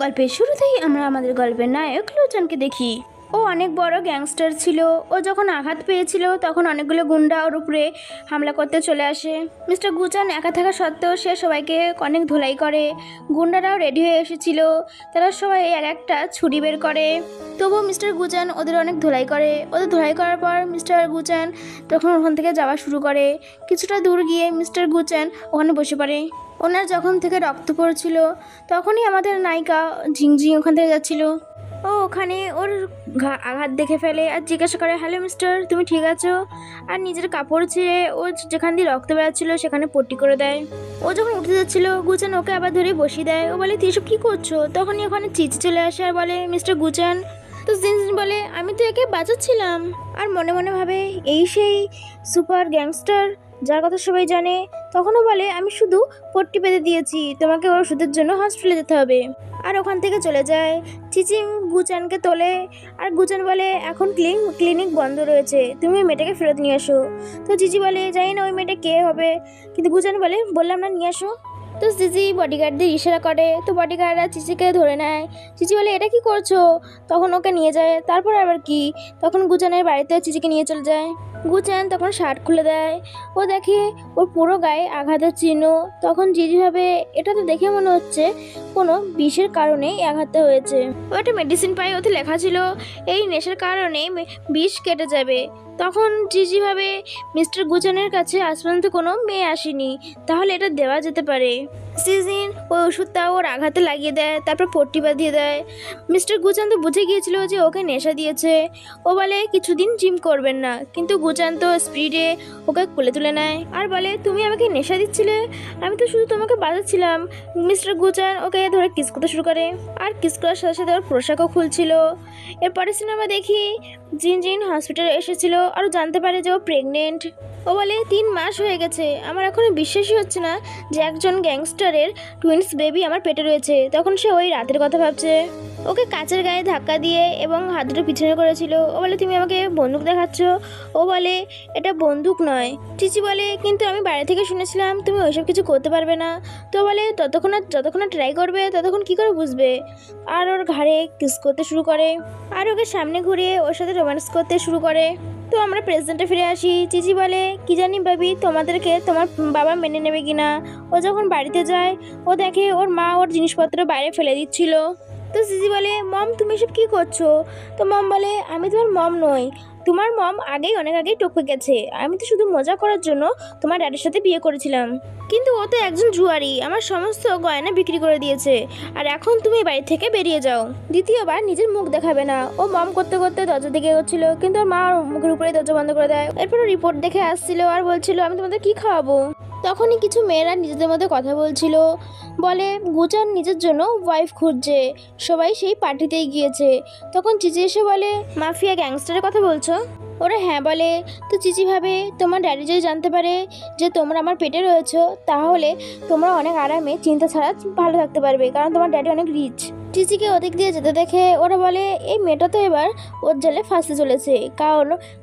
গল্পের শুরুতেই আমরা আমাদের গল্পের নায়ক লোচনকে দেখি। ও অনেক বড় গ্যাংস্টার ছিল। ও যখন আঘাত পেয়েছিল তখন অনেকগুলো গুন্ডা ওর উপরে হামলা করতে চলে আসে। মিস্টার গুচান একা থাকা সত্ত্বেও সে সবাইকে অনেক ধোলাই করে। গুন্ডারাও রেডি হয়ে এসেছিল, তারা সবাই এক একটা ছুরি বের করে। তবুও মিস্টার গুচান ওদের অনেক ধোলাই করে। ওদের ধোলাই করার পর মিস্টার গুচান তখন ওখান থেকে যাওয়া শুরু করে। কিছুটা দূর গিয়ে মিস্টার গুচান ওখানে বসে পড়ে। ওনার যখন থেকে রক্ত পড়ছিল তখনই আমাদের নায়িকা ঝিংঝিং ওখান থেকে যাচ্ছিল। ও ওখানে ওর আঘাত দেখে ফেলে আর জিজ্ঞাসা করে, হ্যালো মিস্টার, তুমি ঠিক আছো? আর নিজের কাপড় ছিঁড়ে ও যেখান দিয়ে রক্ত বেরাচ্ছিল সেখানে পট্টি করে দেয়। ও যখন উঠে যাচ্ছিল গুচান ওকে আবার ধরে বসিয়ে দেয়। ও বলে, তুই এসব কী করছো? তখনই ওখানে চিচি চলে আসে আর বলে, মিস্টার গুচান। তো ঝিনঝিন বলে, আমি তো একে বাঁচাচ্ছিলাম। আর মনে মনে ভাবে, এই সেই সুপার গ্যাংস্টার যার কথা সবাই জানে। তখনও বলে, আমি শুধু পট্টি বেঁধে দিয়েছি, তোমাকে ওর ওষুধের জন্য হসপিটালে যেতে হবে। আর ওখান থেকে চলে যায়। চিচি গুচানকে তোলে আর গুচান বলে, এখন ক্লিনিক বন্ধ রয়েছে, তুমি ওই মেয়েটাকে ফেরত নিয়ে আসো। তো চিচি বলে, জানি না ওই মেয়েটা কে হবে, কিন্তু গুচান বলে, বললাম না নিয়ে আসো। তো চিচি বডিগার্ডদের ইশারা করে, তো বডিগার্ডরা চিচিকে ধরে নেয়। চিচি বলে, এটা কি করছো? তখন ওকে নিয়ে যায়। তারপর আবার কি, তখন গুচানের বাড়িতে চিচিকে নিয়ে চলে যায়। গুচান তখন শার্ট খুলে দেয়। ও দেখে ওর পুরো গায়ে আঘাতের চিহ্ন। তখন জিজি ভাবে, এটা তো দেখে মনে হচ্ছে কোনো বিষের কারণেই আঘাতটা হয়েছে। ও একটা মেডিসিন পায়, ওতে লেখা ছিল এই নেশার কারণে বিষ কেটে যাবে। তখন জিজি ভাবে, মিস্টার গুচানের কাছে আজ পর্যন্ত কোনো মেয়ে আসেনি, তাহলে এটা দেওয়া যেতে পারে। সিজিন ওই ওষুধটা ওর আঘাতে লাগিয়ে দেয়, তারপর পট্টি বাঁধিয়ে দেয়। মিস্টার গুচান তো বুঝে গিয়েছিল যে ওকে নেশা দিয়েছে। ও বলে, কিছুদিন জিম করবেন না, কিন্তু গুচান তো স্পিডে ওকে কোলে তুলে নেয় আর বলে, তুমি আমাকে নেশা দিচ্ছিলে, আমি তো শুধু তোমাকে বাজাচ্ছিলাম। মিস্টার গুচান ওকে ধরে কিস করতে শুরু করে আর কিস করার সাথে সাথে ওর পোশাকও খুলছিল। এরপরে সিনেমা দেখি জিন হসপিটালে এসেছিল আর জানতে পারে যে ও প্রেগনেন্ট। ও বলে, 3 মাস হয়ে গেছে, আমার এখনো বিশ্বাসই হচ্ছে না যে একজন গ্যাংস্টারের টুইন্স বেবি আমার পেটে রয়েছে। তখন সে ওই রাতের কথা ভাবছে। ওকে কাচের গায়ে ধাক্কা দিয়ে এবং হাত দুটো পিছনে করেছিল। ও বলে, তুমি আমাকে বন্দুক দেখাচ্ছ? ও বলে, এটা বন্দুক নয়। চিচি বলে, কিন্তু আমি বাইরে থেকে শুনেছিলাম তুমি ওইসব কিছু করতে পারবে না। তো বলে, যতক্ষণ না ট্রাই করবে ততক্ষণ কি করে বুঝবে। আর ওর ঘাড়ে কিস করতে শুরু করে আর ওকে সামনে ঘুরিয়ে ওর সাথে রোম্যান্স করতে শুরু করে। তো আমরা প্রেজেন্টে ফিরে আসি। চিচি বলে, কি জানি ভাবি তোমাদেরকে তোমার বাবা মেনে নেবে কিনা। ও যখন বাড়িতে যায় ও দেখে ওর মা ওর জিনিসপত্র বাইরে ফেলে দিচ্ছিল। তো চিচি বলে, মম তুমি এসব কী করছো? তো মম বলে, আমি তোমার মম নই, তোমার মম অনেক আগেই টপকে গেছে। আমি তো শুধু মজা করার জন্য তোমার ড্যাডির সাথে বিয়ে করেছিলাম, কিন্তু ও তো একজন জুয়ারি, আমার সমস্ত গয়না বিক্রি করে দিয়েছে। আর এখন তুমি বাড়ি থেকে বেরিয়ে যাও, দ্বিতীয়বার নিজের মুখ দেখাবে না। ও মম করতে করতে দরজা দিকে এগোচ্ছিল, কিন্তু ওর মা ওর মুখের উপরে দরজা বন্ধ করে দেয়। এরপর রিপোর্ট দেখে আসছিল আর বলছিল, আমি তোমাদের কি খাওয়াবো। তখনই কিছু মেয়েরা নিজেদের মধ্যে কথা বলছিল। বলে, গুচান নিজের জন্য ওয়াইফ খুঁজছে, সবাই সেই পার্টিতেই গিয়েছে। তখন চিচি এসে বলে, মাফিয়া গ্যাংস্টারের কথা বলছো? ওরা হ্যাঁ বলে। তো চিচি ভাবে, তোমার ড্যাডি যদি জানতে পারে যে তোমরা আমার পেটে রয়েছো, তাহলে তোমরা অনেক আরামে চিন্তা ছাড়া ভালো থাকতে পারবে, কারণ তোমার ড্যাডি অনেক রিচ। চিচিকে ওদিক দিয়ে যেতে দেখে ওরা বলে, এই মেয়েটা তো এবার ওর জালে ফাঁসতে চলেছে,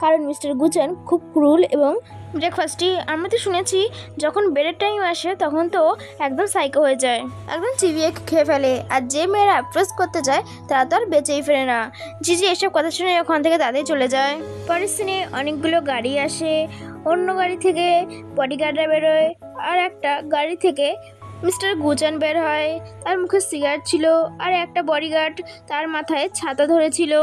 কারণ মিস্টার গুচান খুব ক্রুল। এবং ব্রেকফাস্টই আমরা তো শুনেছি যখন বেডের টাইম আসে তখন তো একদম সাইকো হয়ে যায়, একদম চিবিয়ে খেয়ে ফেলে। আর যে মেয়েরা অ্যাপ্রোচ করতে যায় তারা তো আর বেঁচেই ফেরে না। জিজি এসব কথা শুনে ওখান থেকে তাদের চলে যায়। পরের সিনে অনেকগুলো গাড়ি আসে, অন্য গাড়ি থেকে বডিগার্ডরা বেরোয় আর একটা গাড়ি থেকে মিস্টার গুচান বের হয়। তার মুখে সিগারেট ছিল আর একটা বডিগার্ড তার মাথায় ছাতা ধরেছিল।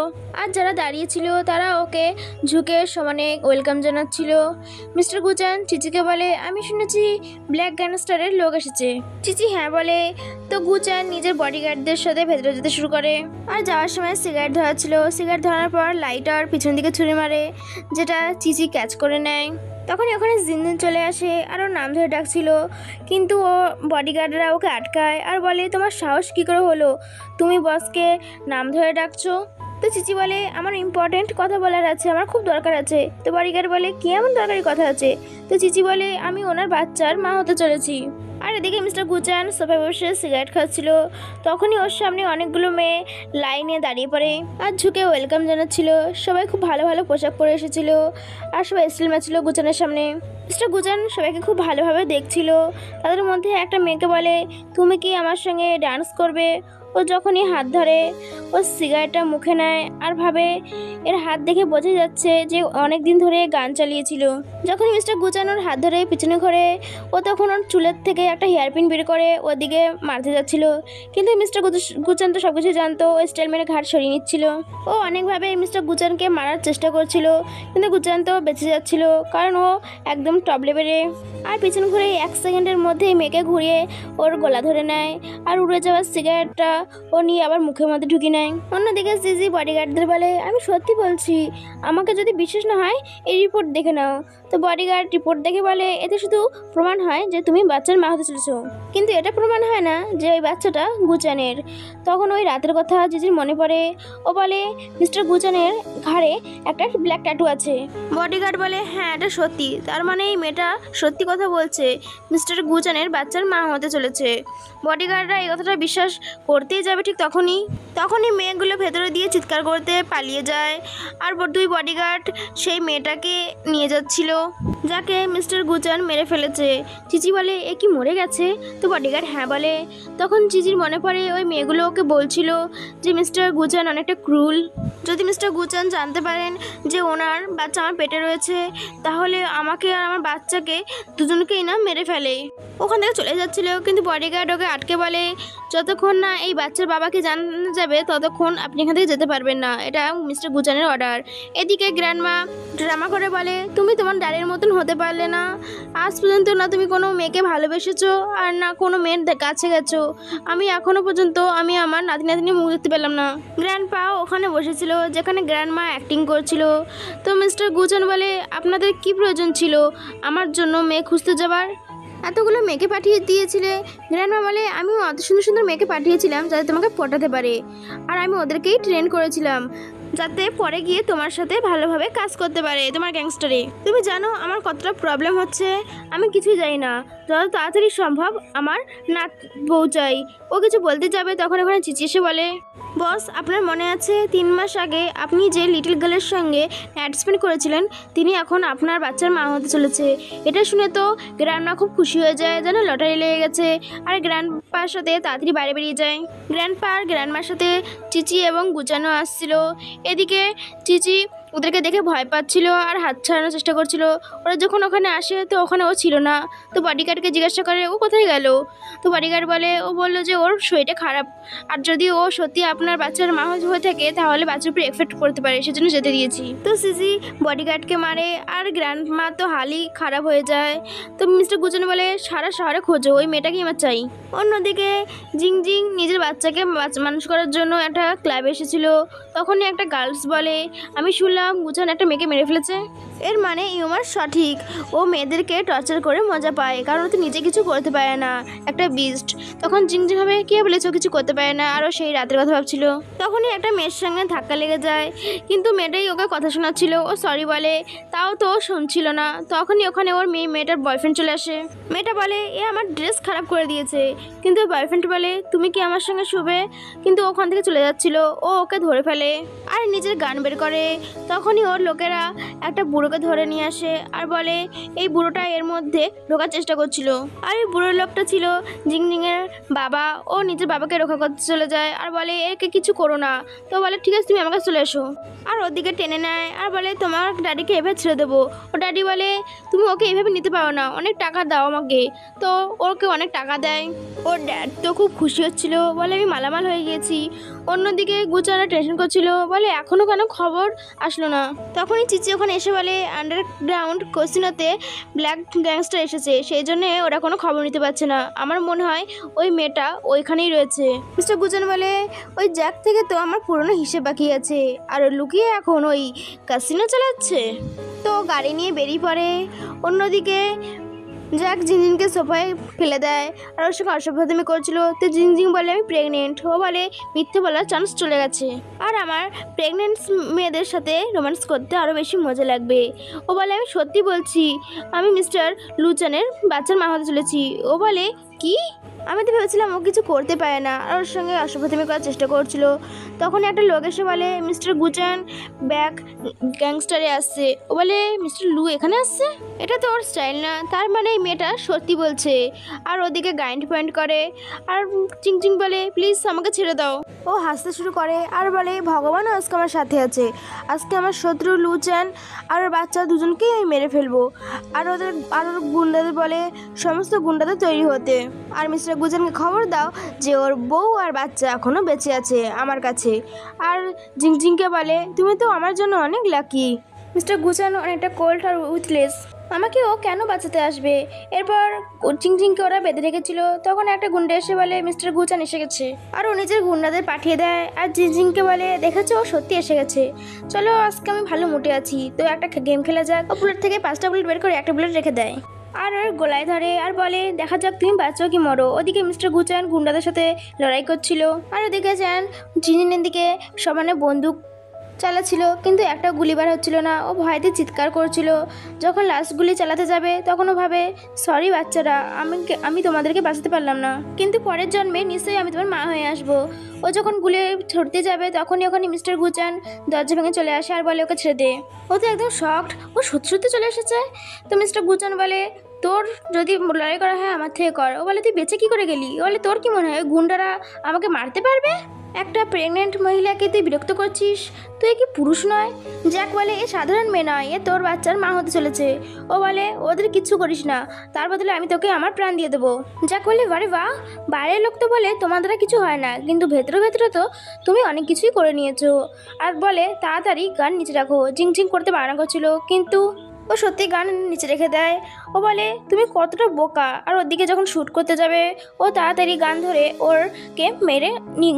আর যারা দাঁড়িয়েছিল তারা ওকে ঝুঁকে সমানে ওয়েলকাম জানাচ্ছিল। মিস্টার গুচান চিচিকে বলে, আমি শুনেছি ব্ল্যাক গ্যাংস্টারের লোক এসেছে। চিচি হ্যাঁ বলে। তো গুচান নিজের বডিগার্ডদের সাথে ভেতরে যেতে শুরু করে আর যাওয়ার সময় সিগারেট ধরাচ্ছিল। সিগারেট ধরানোর পর লাইটার পিছন দিকে ছুঁড়ে মারে, যেটা চিচি ক্যাচ করে নেয়। তখনই ওখানে জিনজিন চলে আসে আর ওর নাম ধরে ডাকছিল, কিন্তু ও বডিগার্ডরা ওকে আটকায় আর বলে, তোমার সাহস কী করে হলো, তুমি বসকে নাম ধরে ডাকছো? তো চিচি বলে, আমার ইম্পর্টেন্ট কথা বলার আছে, আমার খুব দরকার আছে। তো বডিগার্ড বলে, কি এমন দরকারি কথা আছে? তো চিচি বলে, আমি ওনার বাচ্চার মা হতে চলেছি। আর এদিকে মিস্টার গুচান সোফায় বসে সিগারেট খাচ্ছিল। তখনই ওর সামনে অনেকগুলো মেয়ে লাইনে দাঁড়িয়ে পড়ে আর ঝুঁকে ওয়েলকাম জানাচ্ছিল। সবাই খুব ভালো ভালো পোশাক পরে এসেছিল আর সবাই স্টিল ম্যাচছিল গুচানের সামনে। মিস্টার গুচান সবাইকে খুব ভালোভাবে দেখছিল। তাদের মধ্যে একটা মেয়েকে বলে, তুমি কি আমার সঙ্গে ডান্স করবে? ও যখনই হাত ধরে ও সিগারেটটা মুখে নেয় আর ভাবে এর হাত দেখে বোঝা যাচ্ছে যে অনেক দিন ধরে গান চালিয়েছিল। যখন মিস্টার গুচান ওর হাত ধরে পিছনে ঘরে ও তখন ওর চুলের থেকে একটা হেয়ারপিন বের করে ওর দিকে মারতে যাচ্ছিল, কিন্তু মিস্টার গুচান তো সব কিছু জানতো। ও স্টাইল মেরে ঘাট সরিয়ে নিচ্ছিল। ও অনেকভাবে মিস্টার গুচানকে মারার চেষ্টা করছিল, কিন্তু গুচান তো বেঁচে যাচ্ছিল কারণ ও একদম টপ লেভেলে। আর পিছন ঘুরে 1 সেকেন্ডের মধ্যেই মেয়েকে ঘুরিয়ে ওর গলা ধরে নেয় আর উড়ে যাওয়ার সিগারেটটা ও নিয়ে আবার মুখের মধ্যে ঢুকিয়ে নেয়। অন্যদিকে জিজি বডিগার্ডদের বলে, আমি সত্যি বলছি, আমাকে যদি বিশ্বাস না হয় এই রিপোর্ট দেখে নাও। তো বডিগার্ড রিপোর্ট দেখে বলে, এতে শুধু প্রমাণ হয় যে তুমি বাচ্চার মা হতে চলেছো, কিন্তু এটা প্রমাণ হয় না যে ওই বাচ্চাটা গুচানের। তখন ওই রাতের কথা জিজির মনে পড়ে। ও বলে, মিস্টার গুচানের ঘাড়ে একটা ব্ল্যাক ট্যাটু আছে। বডিগার্ড বলে, হ্যাঁ এটা সত্যি, তার মানে এই মেয়েটা সত্যি কথা বলছে, মিস্টার গুচানের বাচ্চার মা হতে চলেছে। বডিগার্ডরা এই কথাটা বিশ্বাস করতেই যাবে ঠিক তখনই মেয়েগুলো ভেতরে দিয়ে চিৎকার করতে পালিয়ে যায়। আর 2 বডিগার্ড সেই মেয়েটাকে নিয়ে যাচ্ছিল যাকে মিস্টার গুচান মেরে ফেলেছে। চিচি বলে, এ কি মরে গেছে? তো বডিগার্ড হ্যাঁ বলে। তখন চিচির মনে পড়ে ওই মেয়েগুলো ওকে বলছিল যে মিস্টার গুচান অনেকটা ক্রুল। যদি মিস্টার গুচান জানতে পারেন যে ওনার বাচ্চা আমার পেটে রয়েছে, তাহলে আমাকে আর আমার বাচ্চাকে দুজনকেই না মেরে ফেলে। ওখান থেকে চলে যাচ্ছিল, কিন্তু বডিগার্ড ওকে আটকে বলে, যতক্ষণ না এই বাচ্চার বাবাকে জানা যাবে ততক্ষণ আপনি এখান থেকে যেতে পারবেন না, এটা মিস্টার গুচানের অর্ডার। এদিকে গ্র্যান্ডমা ড্রামা করে বলে, তুমি তোমার ড্যাডির মতন হতে পারলে না। আজ পর্যন্ত না তুমি কোনো মেয়েকে ভালোবেসেছো আর না কোনো মেয়ের কাছে গেছো। আমি এখনো পর্যন্ত আমি আমার নাতিনি মুখ দেখতে পেলাম না। গ্র্যান্ডপা ওখানে বসেছিল যেখানে গ্র্যান্ডমা অ্যাক্টিং করছিল। তো মিস্টার গুচান বলে, আপনাদের কি প্রয়োজন ছিল আমার জন্য মেয়ে খুঁজতে যাবার? এতগুলো মেয়েকে পাঠিয়ে দিয়েছিলে? গ্র্যান্ডমা বলে, আমি অত সুন্দর সুন্দর মেয়েকে পাঠিয়েছিলাম যাতে তোমাকে পটাতে পারে, আর আমি ওদেরকেই ট্রেন করেছিলাম যাতে পরে গিয়ে তোমার সাথে ভালোভাবে কাজ করতে পারে তোমার গ্যাংস্টারে। তুমি জানো আমার কতটা প্রবলেম হচ্ছে? আমি কিছুই জানি না, যত তাড়াতাড়ি সম্ভব আমার নাত বউ চাই। ও কিছু বলতে যাবে তখন ওখানে চিচি এসে বলে, বস আপনার মনে আছে 3 মাস আগে আপনি যে লিটল গার্লের সঙ্গে নাইট স্পেন্ড করেছিলেন, তিনি এখন আপনার বাচ্চার মা হতে চলেছে। এটা শুনে তো গ্র্যান্ডমা খুব খুশি হয়ে যায়, যেন লটারি লেগে গেছে। আর গ্র্যান্ডপার সাথে তাড়াতাড়ি বাইরে বেরিয়ে যায়। গ্র্যান্ডপা আর গ্র্যান্ডমার সাথে চিচি এবং গুচানো আসছিল। এদিকে চিচি ওদেরকে দেখে ভয় পাচ্ছিল আর হাত ছাড়ানোর চেষ্টা করছিল। ওরা যখন ওখানে আসে তো ওখানে ও ছিল না। তো বডিগার্ডকে জিজ্ঞাসা করে, ও কোথায় গেল? তো বডিগার্ড বলে, ও বললো যে ওর শরীরটা খারাপ, আর যদি ও সত্যি আপনার বাচ্চার মা হয়ে থাকে তাহলে বাচ্চার উপরে এফেক্ট করতে পারে, সেজন্য যেতে দিয়েছি। তো সিসি বডিগার্ডকে মারে আর গ্র্যান্ডমা তো হালই খারাপ হয়ে যায়। তো মিস্টার গুচান বলে, সারা শহরে খোঁজো, ওই মেয়েটাকেই আমার চাই। অন্যদিকে জিং নিজের বাচ্চাকে মানুষ করার জন্য একটা ক্লাবে এসেছিল। তখনই একটা গার্লস বলে, আমি শুনলাম গুচান একটা মেয়েকে মেরে ফেলেছে। এর মানে ইউমার সঠিক, ও মেয়েদেরকে টর্চার করে মজা পায়, কারণ ও তো নিজে কিছু করতে পারে না, একটা বিস্ট। তখন জিং ভাবে, কে বলেছে ও কিছু করতে পারে না? আরও সেই রাতের কথা ভাবছিল। তখনই একটা মেয়ের সঙ্গে ধাক্কা লেগে যায়, কিন্তু মেয়েটাই ওকে কথা শোনাচ্ছিল। ও সরি বলে, তাও তো ও শুনছিল না। তখনই ওখানে ওর মেয়েটার বয়ফ্রেন্ড চলে আসে। মেয়েটা বলে, এ আমার ড্রেস খারাপ করে দিয়েছে, কিন্তু বয়ফ্রেন্ড বলে, তুমি কি আমার সঙ্গে শুবে? কিন্তু ওখান থেকে চলে যাচ্ছিল। ও ওকে ধরে ফেলে আর নিজের গান বের করে। তখনই ওর লোকেরা একটা বুড়োকে ধরে নিয়ে আসে আর বলে, এই বুড়োটা এর মধ্যে ঢোকার চেষ্টা করছিল। আর এই বুড়ো লোকটা ছিল জিংজিংয়ের বাবা। ও নিজের বাবাকে রক্ষা করতে চলে যায় আর বলে, একে কিছু করো না। তো বলে, ঠিক আছে তুমি আমাকে চলে এসো। আর ওদিকে টেনে নেয় আর বলে, তোমার ড্যাডিকে এভাবে ছেড়ে দেবো। ও ড্যাডি বলে, তুমি ওকে এভাবে নিতে পারো না, অনেক টাকা দাও আমাকে। তো ওকে অনেক টাকা দেয়। ওর ড্যাড তো খুব খুশি হচ্ছিল, বলে আমি মালামাল হয়ে গিয়েছি। অন্যদিকে গুচারা টেনশন করছিল, বলে এখনও কেন খবর আসলো না। তখনই চিচি ওখানে এসে বলে, আন্ডারগ্রাউন্ড কসিনোতে ব্ল্যাক গ্যাংস্টার এসেছে, সেই জন্যে ওরা কোনো খবর নিতে পারছে না। আমার মনে হয় ওই মেয়েটা ওইখানেই রয়েছে। মিস্টার গুচান বলে, ওই জ্যাক থেকে তো আমার পুরনো হিসেব বাকি আছে, আর লুকিয়ে এখন ওই কাসিনো চালাচ্ছে। তো গাড়ি নিয়ে বেরিয়ে পড়ে। অন্যদিকে জ্যাক জিংজিংকে সোফায় ফেলে দেয় আর ওর সঙ্গে অসভ্যতামি করছিল। তো জিংজিং বলে, আমি প্রেগনেন্ট। ও বলে, মিথ্যে বলার চান্স চলে গেছে, আর আমার প্রেগনেন্ট মেয়েদের সাথে রোম্যান্স করতে আরও বেশি মজা লাগবে। ও বলে, আমি সত্যি বলছি, আমি মিস্টার লুচানের বাচ্চার মা হতে চলেছি। ও বলে, কি? আমি তো ভেবেছিলাম ও কিছু করতে পারে না আর ওর সঙ্গে অসভ্যতামি করার চেষ্টা করছিল। তখন একটা লোক এসে বলে মিস্টার গুচান ব্যাক গ্যাংস্টারে আসছে। ও বলে মিস্টার লু এখানে আসছে, এটা তো ওর স্টাইল না। তার মানে এই মেয়েটা সত্যি বলছে। আর ওদিকে গাইড পয়েন্ট করে আর চিংচিং বলে প্লিজ আমাকে ছেড়ে দাও। ও হাসতে শুরু করে আর বলে ভগবান আজকে আমার সাথে আছে, আজকে আমার শত্রু লুচান আর ওর বাচ্চা দুজনকেই আমি মেরে ফেলবো। আর ওর গুন্ডাদের বলে সমস্ত গুন্ডাদের তৈরি হতে। আর মিস্টার গুজানকে খবর দাও যে ওর বউ আর বাচ্চা এখনও বেঁচে আছে আমার কাছে। আর জিংজিংকে বলে তুমি তো আমার জন্য অনেক লাকি। মিস্টার গুজান অনেকটা কোল্ড আর উইথলেস, আমাকে ও কেন বাঁচাতে আসবে। এরপর চিংচিংকে ওরা বেঁধে রেখেছিল। তখন একটা গুন্ডা এসে বলে মিস্টার গুচান এসে গেছে আর ও নিজের গুন্ডাদের পাঠিয়ে দেয়। আর জিংজিংকে বলে দেখেছো ও সত্যি এসে গেছে, চলো আজকে আমি ভালো মুটে আছি, তো একটা গেম খেলা যাক। ও বুলেট থেকে 5টা বুলেট বের করে একটা বুলেট রেখে দেয় আর ওর গলায় ধরে আর বলে দেখা যাক তুমি বাঁচো কি মরো। ওদিকে মিস্টার গুচান গুন্ডাদের সাথে লড়াই করছিল আর ওদিকে যান জিনজিনের দিকে সমানে বন্দুক চালাচ্ছিল, কিন্তু একটা গুলি বার হচ্ছিল না। ও ভয়তে চিৎকার করছিল। যখন লাস্ট গুলি চালাতে যাবে তখন ও ভাবে সরি বাচ্চারা, আমি তোমাদেরকে বাঁচাতে পারলাম না, কিন্তু পরের জন্মে নিশ্চয়ই আমি তোমার মা হয়ে আসবো। ও যখন গুলি ছড়তে যাবে তখনই ওখানে মিস্টার গুচান দরজা ভেঙে চলে আসে আর বলে ওকে ছেড়ে দে। ও তো একদম শকড, ও সত্যি সত্যি চলে এসেছে। তো মিস্টার গুচান বলে তোর যদি লড়াই করা হয় আমার থেকে কর। ও বলে তুই বেঁচে কি করে গেলি? ও বলে তোর কি মনে হয় গুন্ডারা আমাকে মারতে পারবে? একটা প্রেগনেন্ট মহিলাকে তুই বিরক্ত করছিস, তুই কি পুরুষ নয়? জ্যাক বলে এ সাধারণ মেয়ে নয়, এ তোর বাচ্চার মা হতে চলেছে। ও বলে ওদের কিচ্ছু করিস না, তার বদলে আমি তোকে আমার প্রাণ দিয়ে দেবো। জ্যাক বলে আরে বাহ, বাইরের লোক তো বলে তোমার দ্বারা কিছু হয় না, কিন্তু ভেতরে ভেতরে তো তুমি অনেক কিছুই করে নিয়েছো। আর বলে তাড়াতাড়ি গান নিচে রাখো। জিংজিং করতে বারণ করছিল কিন্তু ও সত্যি গান নিচে রেখে দেয়। ও বলে তুমি কতটা বোকা। আর ওর দিকে যখন শ্যুট করতে যাবে ও তাড়াতাড়ি গান ধরে ওরকে মেরে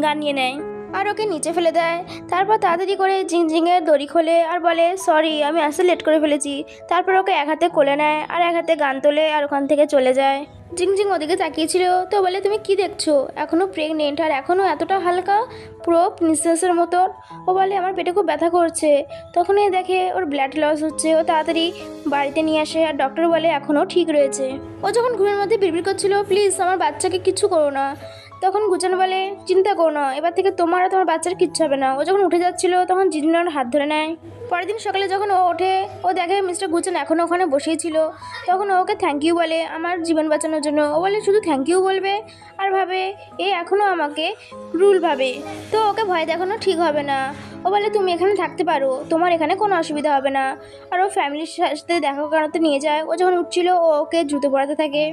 গান নিয়ে নেয় আর ওকে নিচে ফেলে দেয়। তারপর তাড়াতাড়ি করে জিংজিংয়ের দড়ি খোলে আর বলে সরি আমি আসতে লেট করে ফেলেছি। তারপর ওকে এক হাতে কোলে নেয় আর এক হাতে গান তোলে আর ওখান থেকে চলে যায়। জিংজিং ওদিকে তাকিয়েছিল তো বলে তুমি কি দেখছো? এখনও প্রেগনেন্ট আর এখনও এতটা হালকা, পুরো প্রিন্সেসের মতো। ও বলে আমার পেটে খুব ব্যথা করছে। তখনই দেখে ওর ব্লাড লস হচ্ছে। ও তাড়াতাড়ি বাড়িতে নিয়ে আসে আর ডক্টর বলে এখনও ঠিক রয়েছে। ও যখন ঘুমের মধ্যে বিড়বিড় করছিল প্লিজ আমার বাচ্চাকে কিচ্ছু করো না, তখন গুচান বলে চিন্তা করো না, এবার থেকে তোমার আর তোমার বাচ্চার কিচ্ছু হবে না। ও যখন উঠে যাচ্ছিল তখন জিনজিন ওর হাত ধরে নেয়। পরের দিন সকালে যখন ও ওঠে ও দেখে মিস্টার গুচান এখনও ওখানে বসেই ছিল। তখন ওকে থ্যাংক ইউ বলে আমার জীবন বাঁচানোর জন্য। ও বলে শুধু থ্যাংক ইউ বলবে? আর ভাবে এ এখনও আমাকে রুল ভাবে, তো ওকে ভয় দেখানো ঠিক হবে না। ও বলে তুমি এখানে থাকতে পারো, তোমার এখানে কোনো অসুবিধা হবে না। আর ও ফ্যামিলির সাথে দেখা করাতে নিয়ে যায়। ও যখন উঠছিল ও ওকে জুতো পরাতে থাকে।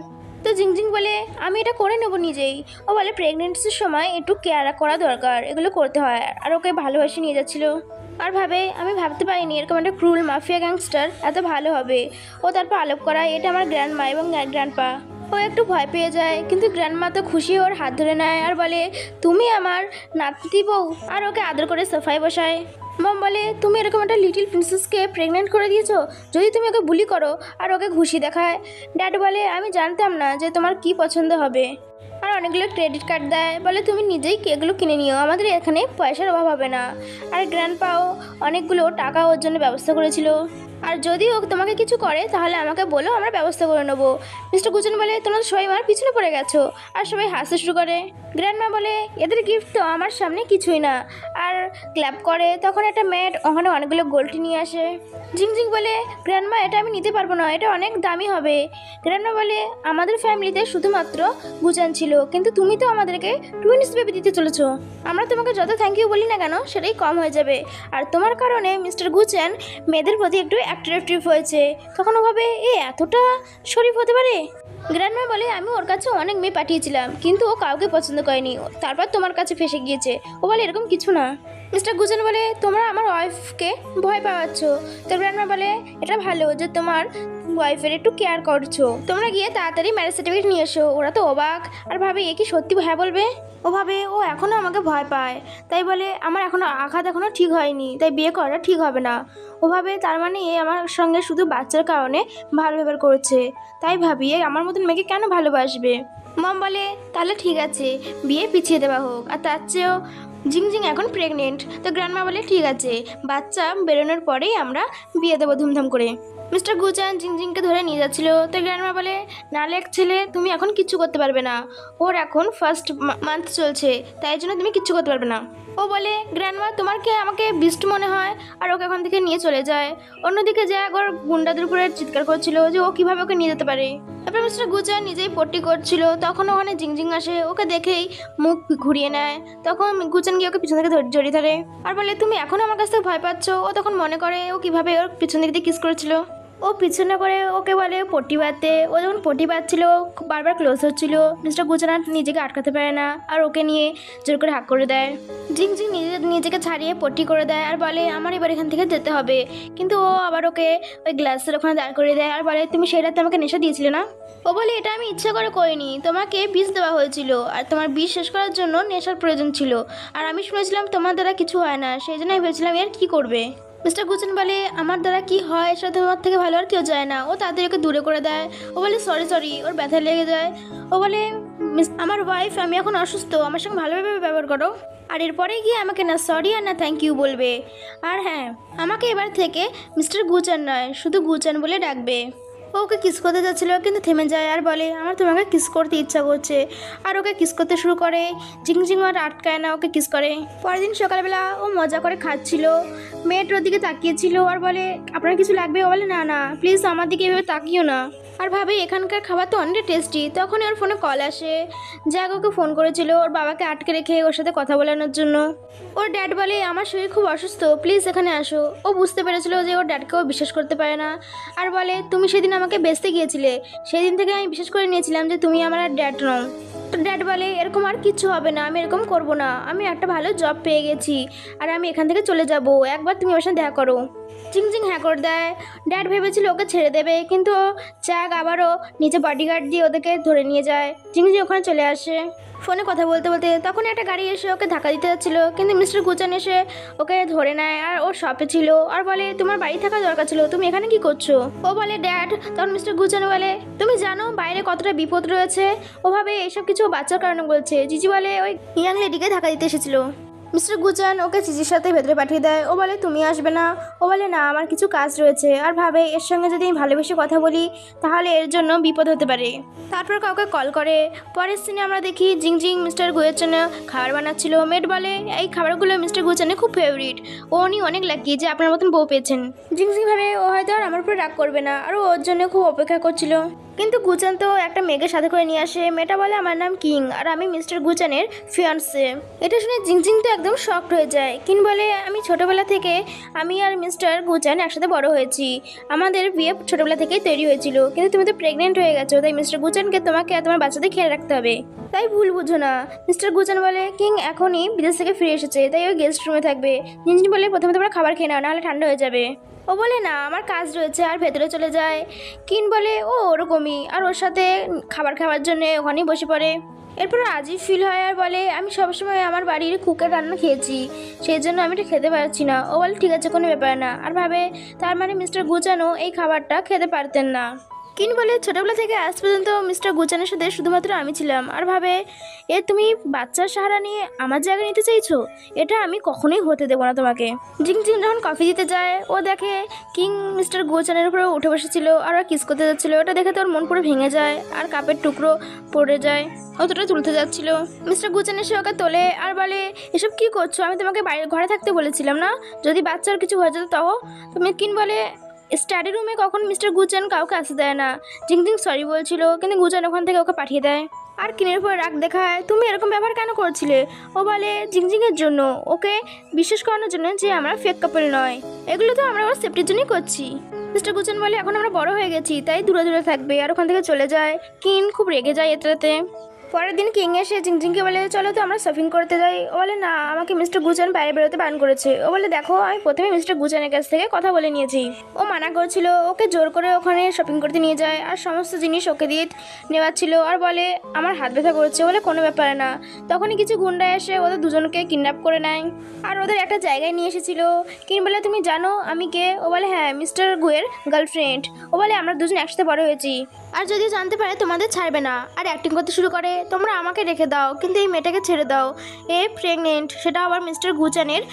তো জিংজিং বলে আমি এটা করে নেবো নিজেই। ও বলে প্রেগনেন্সির সময় একটু কেয়ার করা দরকার, এগুলো করতে হয়। আর ওকে ভালোবাসে নিয়ে যাচ্ছিল আর ভাবে আমি ভাবতে পারিনি এরকম একটা ক্রুল মাফিয়া গ্যাংস্টার এত ভালো হবে। ও তারপর আলাপ করায় এটা আমার গ্র্যান্ডমা এবং গ্র্যান্ডপা। ও একটু ভয় পেয়ে যায় কিন্তু গ্র্যান্ডমা তো খুশি ওর হাত ধরে নেয় আর বলে তুমি আমার নাতি বউ। আর ওকে আদর করে সোফায় বসায়। মম বলে তুমি এরকম একটা লিটিল প্রিন্সেসকে প্রেগনেন্ট করে দিয়েছো যদি তুমি ওকে বুলি করো। আর ওকে ঘুষি দেখায়। ড্যাড বলে আমি জানতাম না যে তোমার কি পছন্দ হবে। আর অনেকগুলো ক্রেডিট কার্ড দেয়, বলে তুমি নিজেই এগুলো কিনে নিও, আমাদের এখানে পয়সার অভাব হবে না। আর গ্র্যান্ডপাও অনেকগুলো টাকা ওর জন্য ব্যবস্থা করেছিল। আর যদি ও তোমাকে কিছু করে তাহলে আমাকে বলো, আমরা ব্যবস্থা করে নেবো। মিস্টার গুচান বলে তোমরা সবাই আমার পিছনে পড়ে গেছো। আর সবাই হাসতে শুরু করে। গ্র্যান্ডমা বলে এদের গিফট তো আমার সামনে কিছুই না। আর ক্ল্যাপ করে। তখন একটা ম্যাট ওখানে অনেকগুলো গোল্ডটি নিয়ে আসে। জিংজিং বলে গ্র্যান্ডমা এটা আমি নিতে পারবো না, এটা অনেক দামি হবে। গ্র্যান্ডমা বলে আমাদের ফ্যামিলিতে শুধুমাত্র গুচান ছিল, কিন্তু তুমি তো আমাদেরকে টুইনস বেবি দিতে চলেছো। আমরা তোমাকে যত থ্যাংক ইউ বলি না কেন সেটাই কম হয়ে যাবে। আর তোমার কারণে মিস্টার গুচান মেয়েদের প্রতি একটু অ্যাট্রাকটিভ হয়েছে। তখন ও ভাবে এ এতটা শরীফ হতে পারে। গ্র্যান্ডমা বলে আমি ওর কাছে অনেক মেয়ে পাঠিয়েছিলাম কিন্তু ও কাউকে পছন্দ করেনি, তারপর তোমার কাছে ফেসে গিয়েছে। ও বলে এরকম কিছু না। মিস্টার গুচান বলে তোমরা আমার ওয়াইফকে ভয় পাওয়াচ্ছ। তো গ্র্যান্ডমা বলে এটা ভালো যে তোমার ওয়াইফের একটু কেয়ার করছো, তোমরা গিয়ে তাড়াতাড়ি ম্যারেজ সার্টিফিকেট নিয়ে এসো। ওরা তো অবাক আর ভাবে এ কি সত্যি হ্যাঁ বলবে। ও ভাবে ও এখনও আমাকে ভয় পায়, তাই বলে আমার এখনও আঘাত এখনও ঠিক হয়নি, তাই বিয়ে করাটা ঠিক হবে না। ও ভাবে তার মানে এ আমার সঙ্গে শুধু বাচ্চার কারণে ভালো ব্যবহার করেছে, তাই ভাবি আমার মতন মেয়েকে কেন ভালোবাসবে। মম বলে তাহলে ঠিক আছে বিয়ে পিছিয়ে দেওয়া হোক, আর তার চেয়েও জিংজিং এখন প্রেগনেন্ট। তো গ্র্যান্ডমা বলে ঠিক আছে বাচ্চা বেরোনোর পরেই আমরা বিয়ে দেবো ধুমধাম করে। মিস্টার গুচান জিংজিংকে ধরে নিয়ে যাচ্ছিল, তো গ্র্যান্ডমা বলে, নালেক ছেলে, তুমি এখন কিচ্ছু করতে পারবে না, ওর এখন ফার্স্ট মান্থ চলছে, তাই জন্য তুমি কিচ্ছু করতে পারবে না। ও বলে, গ্র্যান্ডমা তোমার কি আমাকে বিস্ট মনে হয়, আর ওকে ওখান থেকে নিয়ে চলে যায়। অন্যদিকে জ্যাক ওর গুন্ডাদের উপরে চিৎকার করছিল যে ও কিভাবে ওকে নিয়ে যেতে পারে। তারপর মিস্টার গুচান নিজেই পট্টি করছিল, তখন ওখানে জিংজিং আসে, ওকে দেখেই মুখ ঘুরিয়ে নেয়। তখন গুচান গিয়ে ওকে পিছন থেকে জড়িয়ে ধরে আর বলে, তুমি এখনো আমার কাছ থেকে ভয় পাচ্ছ। ও তখন মনে করে ও কিভাবে ওর পিছন দিক দিয়ে কিস করেছিল। ও পিছনে করে ওকে বলে পট্টি বাঁধতে। ও যখন পট্টি বাঁধছিল বারবার ক্লোজ হচ্ছিল, মিস্টার গুচান নিজেকে আটকাতে পারে না আর ওকে নিয়ে জোর করে হাঁক করে দেয়। জিংজিং নিজেকে ছাড়িয়ে পট্টি করে দেয় আর বলে, আমার এবার এখান থেকে যেতে হবে। কিন্তু ও আবার ওকে ওই গ্লাসের ওখানে দাঁড় করে দেয় আর বলে, তুমি সেই রাতে আমাকে নেশা দিয়েছিলে না? ও বলে, এটা আমি ইচ্ছা করে করিনি, তোমাকে বিষ দেওয়া হয়েছিল আর তোমার বিষ শেষ করার জন্য নেশার প্রয়োজন ছিল, আর আমি শুনেছিলাম তোমার দ্বারা কিছু হয় না, সেই জন্য আমি ভেবেছিলাম এর কী করবে। মিস্টার গুচান বলে, আমার দ্বারা কি হয় সেটা তোমার থেকে ভালো আর কেউ যায় না। ও তাড়াতাড়ি ওকে দূরে করে দেয়। ও বলে, সরি, ওর ব্যথা লেগে যায়। ও বলে, আমার ওয়াইফ, আমি এখন অসুস্থ, আমার সঙ্গে ভালোভাবে ব্যবহার করো। আর এরপরে গিয়ে আমাকে না সরি আর না থ্যাংক ইউ বলবে। আর হ্যাঁ, আমাকে এবার থেকে মিস্টার গুচান নয়, শুধু গুচান বলে ডাকবে। ওকে কিস করতে যাচ্ছিল কিন্তু থেমে যায় আর বলে, আমার তোমাকে কিস করতে ইচ্ছা করছে। আর ওকে কিস করতে শুরু করে। জিংজিং আর আটকায় না, ওকে কিস করে। পরের দিন সকালবেলা ও মজা করে খাচ্ছিল, মেয়েটার দিকে তাকিয়েছিল আর বলে, আপনার কিছু লাগবে? ও বলে, না প্লিজ আমার দিকে এভাবে তাকিও না। আর ভাবে এখানকার খাবার তো অনেক টেস্টি। তখনই ওর ফোনে কল আসে। জ্যাক ওকে ফোন করেছিল ওর বাবাকে আটকে রেখে ওর সাথে কথা বলানোর জন্য। ওর ড্যাড বলে, আমার শরীর খুব অসুস্থ, প্লিজ এখানে আসো। ও বুঝতে পেরেছিল যে ওর ড্যাডকেও বিশ্বাস করতে পারে না আর বলে, তুমি সেদিন আমাকে বেচতে গিয়েছিলে, সেই দিন থেকে আমি বিশ্বাস করে নিয়েছিলাম যে তুমি আমার আর ড্যাড নও। তো ড্যাড বলে, এরকম আর কিচ্ছু হবে না, আমি এরকম করবো না, আমি একটা ভালো জব পেয়ে গেছি আর আমি এখান থেকে চলে যাব, একবার তুমি আমার সাথে দেখা করো। জিংজিং হ্যাঁ করে দেয়। ড্যাড ভেবেছিল ওকে ছেড়ে দেবে, কিন্তু জ্যাক আবারও নিচে বডিগার্ড দিয়ে ওদেরকে ধরে নিয়ে যায়। জিংজিং ওখানে চলে আসে ফোনে কথা বলতে বলতে। তখন একটা গাড়ি এসে ওকে ধাক্কা দিতে যাচ্ছিল, কিন্তু মিস্টার গুচান এসে ওকে ধরে নেয় আর ওর শপে ছিল আর বলে, তোমার বাড়ি থাকা দরকার ছিল, তুমি এখানে কি করছো? ও বলে, ড্যাড। তখন মিস্টার গুচান বলে, তুমি জানো বাইরে কতটা বিপদ রয়েছে? ওভাবে এসব কিছু বাচ্চার কারণে বলছে। জিজি বলে, ওই ইয়াং লেডিকে ধাক্কা দিতে এসেছিল। মিস্টার গুচান ওকে চিজির সাথে ভেতরে পাঠিয়ে দেয়। ও বলে, তুমি আসবে না? ও বলে, না, আমার কিছু কাজ রয়েছে। আর ভাবে, এর সঙ্গে যদি আমি ভালোবেসে কথা বলি তাহলে এর জন্য বিপদ হতে পারে। তারপর কাউকে কল করে। পরের সিনে আমরা দেখি জিংজিং মিস্টার গুয়ের জন্য খাবার বানাচ্ছিল। মেড বলে, এই খাবারগুলো মিস্টার গুচানের খুব ফেভারিট, উনি অনেক লাকি যে আপনার মতন বউ পেয়েছেন। জিংজিং ভাবে ও হয়তো আর আমার উপরে রাগ করবে না, আর ওর জন্য খুব অপেক্ষা করছিল। কিন্তু গুচান তো একটা মেয়েকে সাথে করে নিয়ে আসে। মেয়েটা বলে, আমার নাম কিং আর আমি মিস্টার গুচানের ফিয়ান্সে। এটা শুনে জিংজিং তো একদম শকড হয়ে যায়। কিং বলে, আমি ছোটোবেলা থেকে আমি আর মিস্টার গুচান একসাথে বড় হয়েছি, আমাদের বিয়ে ছোটোবেলা থেকেই তৈরি হয়েছিল, কিন্তু তুমি তো প্রেগনেন্ট হয়ে গেছো, তাই মিস্টার গুচানকে তোমাকে আর তোমার বাচ্চাদের খেয়াল রাখতে হবে, তাই ভুল বুঝো না। মিস্টার গুচান বলে, কিং এখনই বিদেশ থেকে ফিরে এসেছে, তাই ওই গেস্ট রুমে থাকবে। জিংজিং বলে, প্রথমে তোমরা খাবার খেয়ে নাও, নাহলে ঠান্ডা হয়ে যাবে। ও বলে, না, আমার কাজ রয়েছে, আর ভেতরে চলে যায়। কিন বলে, ও ওরকমই, আর ওর সাথে খাবার খাওয়ার জন্য ওখানেই বসে পড়ে। এরপর আজিব ফিল হয় আর বলে, আমি সবসময় আমার বাড়ির কুকের রান্না খেয়েছি, সেই জন্য আমি এটা খেতে পারছি না। ও বলে, ঠিক আছে, কোনো ব্যাপার না। আর ভাবে, তার মানে মিস্টার গুচানও এই খাবারটা খেতে পারতেন না। কিন বলে, ছোটোবেলা থেকে আজ পর্যন্ত মিস্টার গুচানের সাথে শুধুমাত্র আমি ছিলাম, আর ভাবে, তুমি বাচ্চার সাহারা নিয়ে আমার জায়গা নিতে চাইছো, এটা আমি কখনোই হতে দেবো না তোমাকে। জিংজিং যখন কফি দিতে যায়, ও দেখে কিং মিস্টার গুচানের উপরে উঠে বসেছিল আর কিস করতে যাচ্ছিল। ওটা দেখে তোর মন পুরো ভেঙে যায় আর কাপের টুকরো পড়ে যায়। অতটা তুলতে যাচ্ছিল, মিস্টার গুচান এসে ওকে তোলে আর বলে, এসব কি করছো? আমি তোমাকে বাইরে ঘরে থাকতে বলেছিলাম না, যদি বাচ্চার কিছু হয়ে যেত তাও? তুমি কিন বলে, স্টাডি রুমে কখন মিস্টার গুচান কাউকে আসতে দেয় না। জিংজিং সরি বলছিল, কিন্তু গুচান ওখান থেকে ওকে পাঠিয়ে দেয় আর কিনের উপর রাগ দেখায়। তুমি এরকম ব্যবহার কেন করছিলে? ও বলে, জিংজিংয়ের জন্য, ওকে বিশ্বাস করানোর জন্য যে আমরা ফেক কাপল নয়, এগুলো তো আমরা ওর সেফটির জন্যই করছি। মিস্টার গুচান বলে, এখন আমরা বড় হয়ে গেছি, তাই দূরে দূরে থাকবে, আর ওখান থেকে চলে যায়। কিন খুব রেগে যায় এটাতে। পরের দিন কিং এসে জিংজিংকে বলে, চলো তো আমরা শপিং করতে যাই। ও বলে, না, আমাকে মিস্টার গুচান বাইরে বেরোতে বারণ করেছে। ও বলে, দেখো, আমি প্রথমে মিস্টার গুচানের কাছ থেকে কথা বলে নিয়েছি, ও মানা করছিল। ওকে জোর করে ওখানে শপিং করতে নিয়ে যায় আর সমস্ত জিনিস ওকে দিয়ে নেওয়াচ্ছিল আর বলে, আমার হাত ব্যথা করছে। বলে, কোনো ব্যাপার না। তখনই কিছু গুন্ডা এসে ওদের দুজনকে কিডন্যাপ করে নেয় আর ওদের একটা জায়গায় নিয়ে এসেছিল। কিন বলে, তুমি জানো আমি কে? ও বলে, হ্যাঁ, মিস্টার গুয়ের গার্লফ্রেন্ড। ও বলে, আমরা দুজন একসাথে বড় হয়েছি, আর যদি জানতে পারে তোমাদের ছাড়বে না। আর অ্যাক্টিং করতে শুরু করে, তোমরা আমাকে রেখে দাও, কিন্তু এই মেয়েটাকে ছেড়ে দাও, এ প্রেগনেন্ট, সেটা আবার মিস্টার গুচানের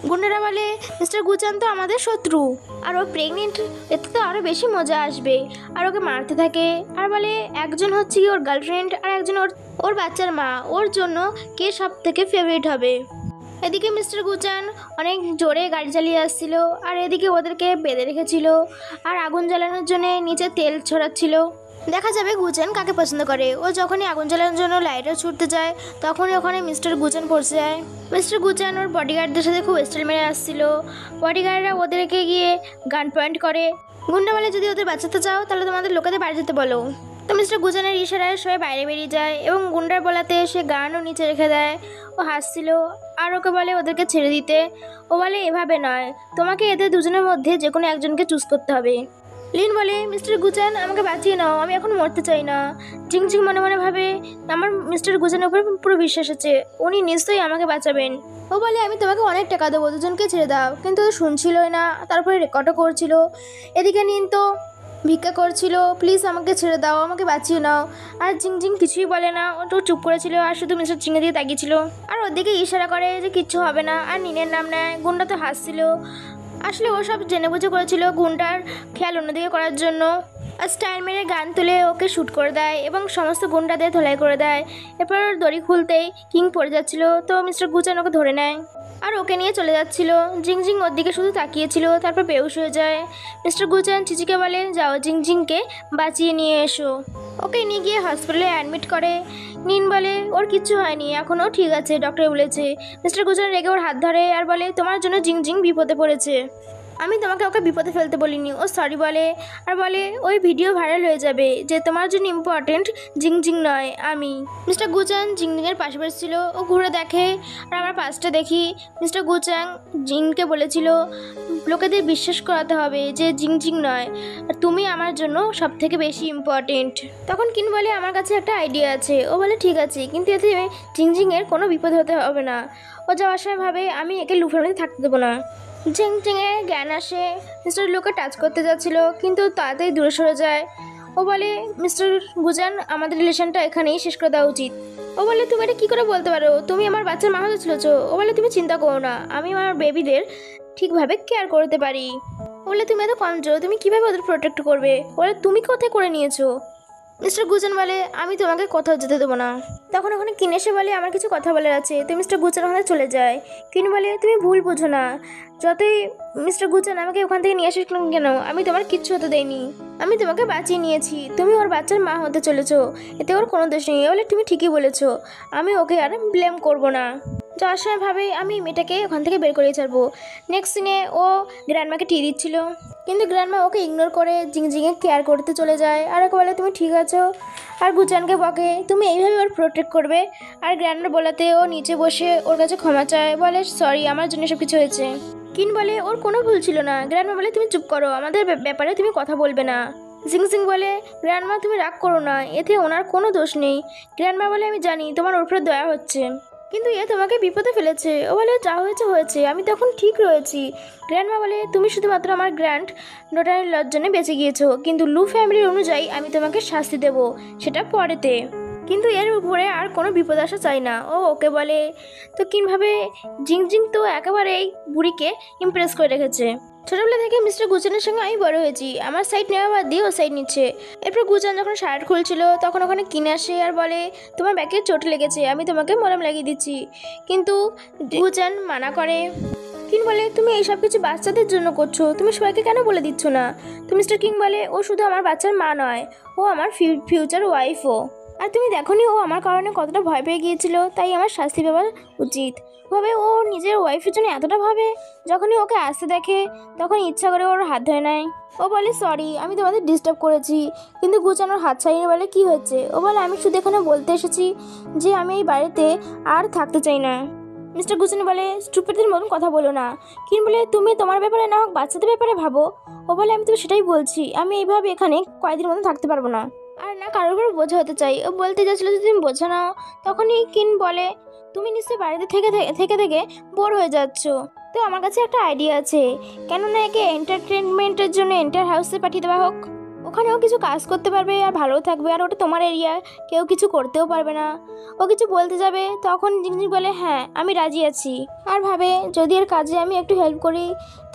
গুন্ডারা বলে মিস্টার গুচান তো আমাদের শত্রু, আর ও প্রেগনেন্ট, এতে তো আরও বেশি মজা আসবে। আর ওকে মারতে থাকে আর বলে একজন হচ্ছে কি ওর গার্লফ্রেন্ড আর একজন ওর ওর বাচ্চার মা, ওর জন্য কে সব থেকে ফেভারিট হবে। এদিকে মিস্টার গুচান অনেক জোরে গাড়ি চালিয়ে আসছিল, আর এদিকে ওদেরকে বেঁধে রেখেছিল আর আগুন জ্বালানোর জন্য নিচে তেল ছড়াচ্ছিল। দেখা যাবে গুচান কাকে পছন্দ করে। ও যখনই আগুন জ্বালানোর জন্য লাইটার ছুটতে যায় তখনই ওখানে মিস্টার গুচান পড়ে যায়। মিস্টার গুচান ওর বডিগার্ডদের সাথে খুব স্টাইল মেরে আসছিল। বডিগার্ডরা ওদেরকে গিয়ে গান পয়েন্ট করে, গুন্ডা বলে যদি ওদের বাঁচাতে চাও তাহলে তোমাদের লোকেদের বাড়ি যেতে বলো। তো মিস্টার গুচানের ইশারায় সবাই বাইরে বেরিয়ে যায় এবং গুন্ডার বলাতে সে গানও নিচে রেখে দেয়। ও হাসছিল আর ওকে বলে ওদেরকে ছেড়ে দিতে। ও বলে এভাবে নয়, তোমাকে এদের দুজনের মধ্যে যে কোনো একজনকে চুজ করতে হবে। লিন বলে মিস্টার গুচান আমাকে বাঁচিয়ে নাও, আমি এখন মরতে চাই না। ঝিংঝিং মনে মনে ভাবে আমার মিস্টার গুচানের উপর পুরো বিশ্বাস আছে, উনি নিশ্চয়ই আমাকে বাঁচাবেন। ও বলে আমি তোমাকে অনেক টাকা দেবো, দুজনকে ছেড়ে দাও। কিন্তু ও শুনছিলই না, তারপরে রেকর্ডও করছিল। এদিকে নিন তো ভিক্ষা করছিল, প্লিজ আমাকে ছেড়ে দাও, আমাকে বাঁচিয়ে নাও। আর ঝিংঝিং কিছুই বলে না, ও তো চুপ করেছিল আর শুধু মিস্টার চিংয়ে দিয়ে তাকিয়েছিল। আর ওদিকে ইশারা করে যে কিচ্ছু হবে না, আর নিনের নাম নেয়। গুন্ডা তো হাসছিল, আসলে ও সব জেনে বুঝে করেছিল গুন্ডার খেয়াল অন্যদিকে করার জন্য। আর স্টাইল মেরে গান তুলে ওকে শ্যুট করে দেয় এবং সমস্ত গুন্ডাদের ধোলাই করে দেয়। এরপর দড়ি খুলতেই কিং পড়ে যাচ্ছিল, তো মিস্টার গুচান ওকে ধরে নেয় আর ওকে নিয়ে চলে যাচ্ছিল। ঝিংঝিং ওর দিকে শুধু তাকিয়েছিল, তারপর বেহুশ হয়ে যায়। মিস্টার গুচান চিচিকে বলে যাও ঝিংঝিংকে বাঁচিয়ে নিয়ে এসো। ওকে নিয়ে গিয়ে হসপিটালে অ্যাডমিট করে। নিন বলে ওর কিচ্ছু হয়নি, এখনও ঠিক আছে, ডক্টর বলেছে। মিস্টার গুচান রেগে ওর হাত ধরে আর বলে তোমার জন্য ঝিংঝিং বিপদে পড়েছে, আমি তোমাকে ওকে বিপদে ফেলতে বলিনি। ও সরি বলে আর বলে ওই ভিডিও ভাইরাল হয়ে যাবে যে তোমার জন্য ইম্পর্টেন্ট ঝিংঝিং নয় আমি। মিস্টার গুচান ঝিংঝিংয়ের পাশে বসেছিল, ও ঘুরে দেখে আর আমার পাশটা দেখি। মিস্টার গুচাং জিংকে বলেছিল লোকেদের বিশ্বাস করাতে হবে যে ঝিংঝিং নয়, তুমি আমার জন্য সব থেকে বেশি ইম্পর্টেন্ট। তখন কিন বলে আমার কাছে একটা আইডিয়া আছে। ও বলে ঠিক আছে, কিন্তু এতে ঝিংঝিংয়ের কোনো বিপদ হতে হবে না। ও যাওয়ার সময় ভাবে আমি একে লুফের মধ্যে থাকতে দেবো না। ঝিংঝিংয়ে জ্ঞান আসে, মিস্টার লুকে টাচ করতে যাচ্ছিল কিন্তু তাড়াতাড়ি দূরে সরে যায়। ও বলে মিস্টার গুজান আমাদের রিলেশনটা এখানেই শেষ করে দেওয়া উচিত। ও বলে তুমি এটা কী করে বলতে পারো, তুমি আমার বাচ্চার মা হতে চলেছো। ও বলে তুমি চিন্তা করো না, আমি আমার বেবিদের ঠিকভাবে কেয়ার করতে পারি। বলে তুমি এত কমজোর, তুমি কীভাবে ওদের প্রোটেক্ট করবে। বলে তুমি কোথায় করে নিয়েছো। মিস্টার গুচান বলে আমি তোমাকে কোথাও যেতে দেবো না। তখন ওখানে কিন এসে বলে আমার কিছু কথা বলার আছে, তো মিস্টার গুচান ওখানে চলে যায়। কিন বলে তুমি ভুল বুঝো না, যতই মিস্টার গুচান আমাকে ওখান থেকে নিয়ে আসলাম কেন, আমি তোমার কিচ্ছু হতে দেয়নি, আমি তোমাকে বাঁচিয়ে নিয়েছি। তুমি ওর বাচ্চার মা হতে চলেছো, এতে ওর কোনো দোষ নেই। বলে তুমি ঠিকই বলেছো, আমি ওকে আর ব্লেম করবো না। যাওয়ার সময় ভাবে আমি মেয়েটাকে ওখান থেকে বের করে ছাড়বো। নেক্সট সিনে ও গ্র্যান্ডমাকে টি দিচ্ছিল, কিন্তু গ্র্যান্ডমা ওকে ইগনোর করে ঝিংঝিংয়ে কেয়ার করতে চলে যায়। আর ওকে বলে তুমি ঠিক আছো, আর গুচানকে বকে তুমি এইভাবে ওর প্রোটেক্ট করবে। আর গ্র্যান্ডমার বলাতে ও নিচে বসে ওর কাছে ক্ষমা চায়, বলে সরি আমার জন্য সব কিছু হয়েছে। কিন বলে ওর কোনো ভুল ছিল না। গ্র্যান্ডমা বলে তুমি চুপ করো, আমাদের ব্যাপারে তুমি কথা বলবে না। ঝিংঝিং বলে গ্র্যান্ডমা তুমি রাগ করো না, এতে ওনার কোনো দোষ নেই। গ্র্যান্ডমা বলে আমি জানি তোমার ওর উপরে দয়া হচ্ছে, কিন্তু এ তোমাকে বিপদে ফেলেছে। ও বলে যা হয়েছে হয়েছে, আমি তখন ঠিক রয়েছি। গ্র্যান্ডমা বলে তুমি শুধুমাত্র আমার গ্র্যান্ড ডটারের লর জন্য বেঁচে গিয়েছো, কিন্তু লু ফ্যামিলির অনুযায়ী আমি তোমাকে শাস্তি দেব, সেটা পরেতে, কিন্তু এর উপরে আর কোনো বিপদ আসা চাই না। ও ওকে বলে। তো কিভাবে ঝিংঝিং তো একেবারেই বুড়িকে ইমপ্রেস করে রেখেছে। ছোটোবেলা থেকে মিস্টার গুচানের সঙ্গে আমি বড় হয়েছি, আমার সাইড নেওয়া বাদ দিয়ে ও সাইড নিচ্ছে। এরপর গুচান যখন শার্ট খুলছিল তখন ওখানে কিনে আসে আর বলে তোমার ব্যাগে চোট লেগেছে, আমি তোমাকে মলম লাগিয়ে দিচ্ছি। কিন্তু গুচান মানা করে। কিন বলে তুমি এইসব কিছু বাচ্চাদের জন্য করছো, তুমি সবাইকে কেন বলে দিচ্ছ না। তো মিস্টার কিং বলে ও শুধু আমার বাচ্চার মা নয়, ও আমার ফিউচার ওয়াইফও। আর তুমি দেখোনি ও আমার কারণে কতটা ভয় পেয়ে গিয়েছিল, তাই আমার শাস্তি পাওয়া উচিত। ভাবে ও নিজের ওয়াইফের জন্য এতটা ভাবে, যখনই ওকে আসতে দেখে তখন ইচ্ছা করে ওর হাত ধরে নেয়। ও বলে সরি আমি তোমাদের ডিস্টার্ব করেছি, কিন্তু গুচান ওর হাত ছাড়িয়ে বলে কি হয়েছে। ও বলে আমি শুধু এখানে বলতে এসেছি যে আমি এই বাড়িতে আর থাকতে চাই না। মিস্টার গুচান বলে স্টুপিডদের মতন কথা বলো না। কিন বলে তুমি তোমার ব্যাপারে না হোক বাচ্চাদের ব্যাপারে ভাবো। ও বলে আমি তো সেটাই বলছি, আমি এইভাবে এখানে কয়েকদিন মতো থাকতে পারবো না, আর না কারোর উপর বোঝা হতে চাই। ও বলতে যাচ্ছিল যে তুমি বোঝা নাও, তখনই কিন বলে তুমি নিশ্চয়ই বাড়িতে থেকে থেকে বোর হয়ে যাচ্ছ, তো আমার কাছে একটা আইডিয়া আছে, কেননা একে এন্টারটেনমেন্টের জন্য এন্টার হাউসে পাঠিয়ে দেওয়া হোক। ও ওখানেও কিছু কাজ করতে পারবে আর ভালোও থাকবে, আর ওটা তোমার এরিয়া, কেউ কিছু করতেও পারবে না। ও কিছু বলতে যাবে তখন জিংজিং বলে হ্যাঁ আমি রাজি আছি, আর ভাবে যদি এর কাজে আমি একটু হেল্প করি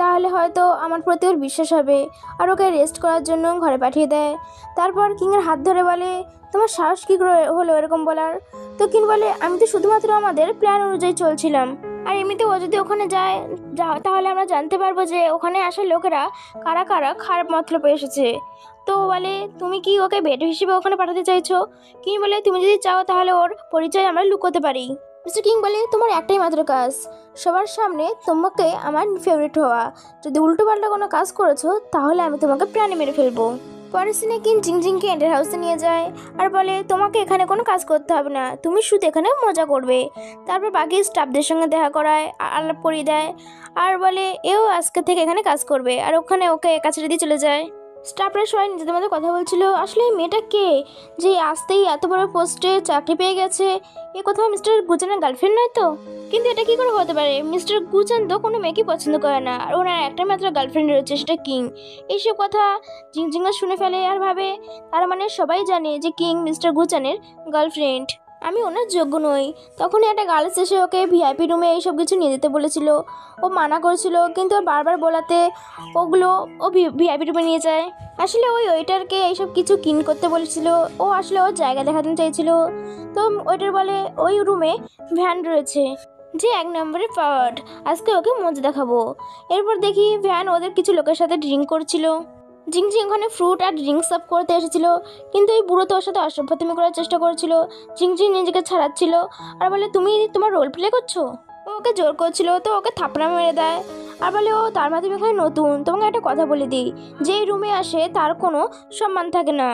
তাহলে হয়তো আমার প্রতি ওর বিশ্বাস হবে, আর ওকে রেস্ট করার জন্য ঘরে পাঠিয়ে দেয়। তারপর কিংয়ের হাত ধরে বলে তোমার সাহস কী করে হলো এরকম বলার? তো কিং বলে আমি তো শুধুমাত্র আমাদের প্ল্যান অনুযায়ী চলছিলাম, আর এমনিতে ও যদি ওখানে যায় তাহলে আমরা জানতে পারবো যে ওখানে আসা লোকেরা কারা কারা খারাপ মতলবে এসেছে। তো বলে তুমি কি ওকে বেড হিসেবে ওখানে পাঠাতে চাইছো? কিং বলে তুমি যদি চাও তাহলে ওর পরিচয় আমরা লুকোতে পারি। মিস্টার কিং বলে তোমার একটাই মাত্র কাজ, সবার সামনে তোমাকে আমার ফেভারিট হওয়া, যদি উল্টোপাল্টা কোনো কাজ করেছো তাহলে আমি তোমাকে প্রাণে মেরে ফেলবো। পরের সিনে কিং জিংজিংকে এন্টার হাউসে নিয়ে যায় আর বলে তোমাকে এখানে কোনো কাজ করতে হবে না, তুমি শুধু এখানে মজা করবে। তারপর বাকি স্টাফদের সঙ্গে দেখা করায়, আলাপ করিয়ে দেয়, আর বলে এও আজকে থেকে এখানে কাজ করবে, আর ওখানে ওকে একা ছেড়ে দিয়ে চলে যায়। স্টাফরা সবাই নিজেদের মধ্যে কথা বলছিল আসলে এই মেয়েটা কে, যে আসতেই এত বড় পোস্টে চাকরি পেয়ে গেছে, এ কোথাও মিস্টার গুচানের গার্লফ্রেন্ড নয় তো? কিন্তু এটা কি করে হতে পারে? মিস্টার গুচান তো কোনো মেয়েকে পছন্দ করে না, আর ওনার একটা মাত্র গার্লফ্রেন্ড রয়েছে, সেটা কিং। এইসব কথা জিংজিংয়া শুনে ফেলে আর ভাবে তার মানে সবাই জানে যে কিং মিস্টার গুচানের গার্লফ্রেন্ড, আমি ওনার যোগ্য নই। তখনই একটা গার্লস এসে ওকে ভিআইপি রুমে এইসব কিছু নিয়ে যেতে বলেছিল, ও মানা করেছিল কিন্তু ওর বারবার বলাতে ওগুলো ও ভিআইপি রুমে নিয়ে যায়। আসলে ওই ওয়েটারকে এইসব কিছু কিন করতে বলেছিল, ও আসলে ওর জায়গা দেখাতে চাইছিল। তো ওয়েটার বলে ওই রুমে ভ্যান রয়েছে যে 1 নম্বরের পাওয়ার্ড, আজকে ওকে মজা দেখাবো। এরপর দেখি ভ্যান ওদের কিছু লোকের সাথে ড্রিঙ্ক করছিল। জিংজিং ওখানে ফ্রুট আর ড্রিঙ্ক সার্ভ করতে এসেছিল, কিন্তু এই বুড়ো তো ওর সাথে অসভ্যতামি করার চেষ্টা করছিল। জিংজিং নিজেকে ছাড়াচ্ছিল আর বলে তুমি তোমার রোল প্লে করছো। ও ওকে জোর করছিল, তো ওকে থাপড়া মেরে দেয় আর বলে ও তার মাধ্যমে এখানে নতুন, তোমাকে একটা কথা বলে দিই, যেই রুমে আসে তার কোনো সম্মান থাকে না।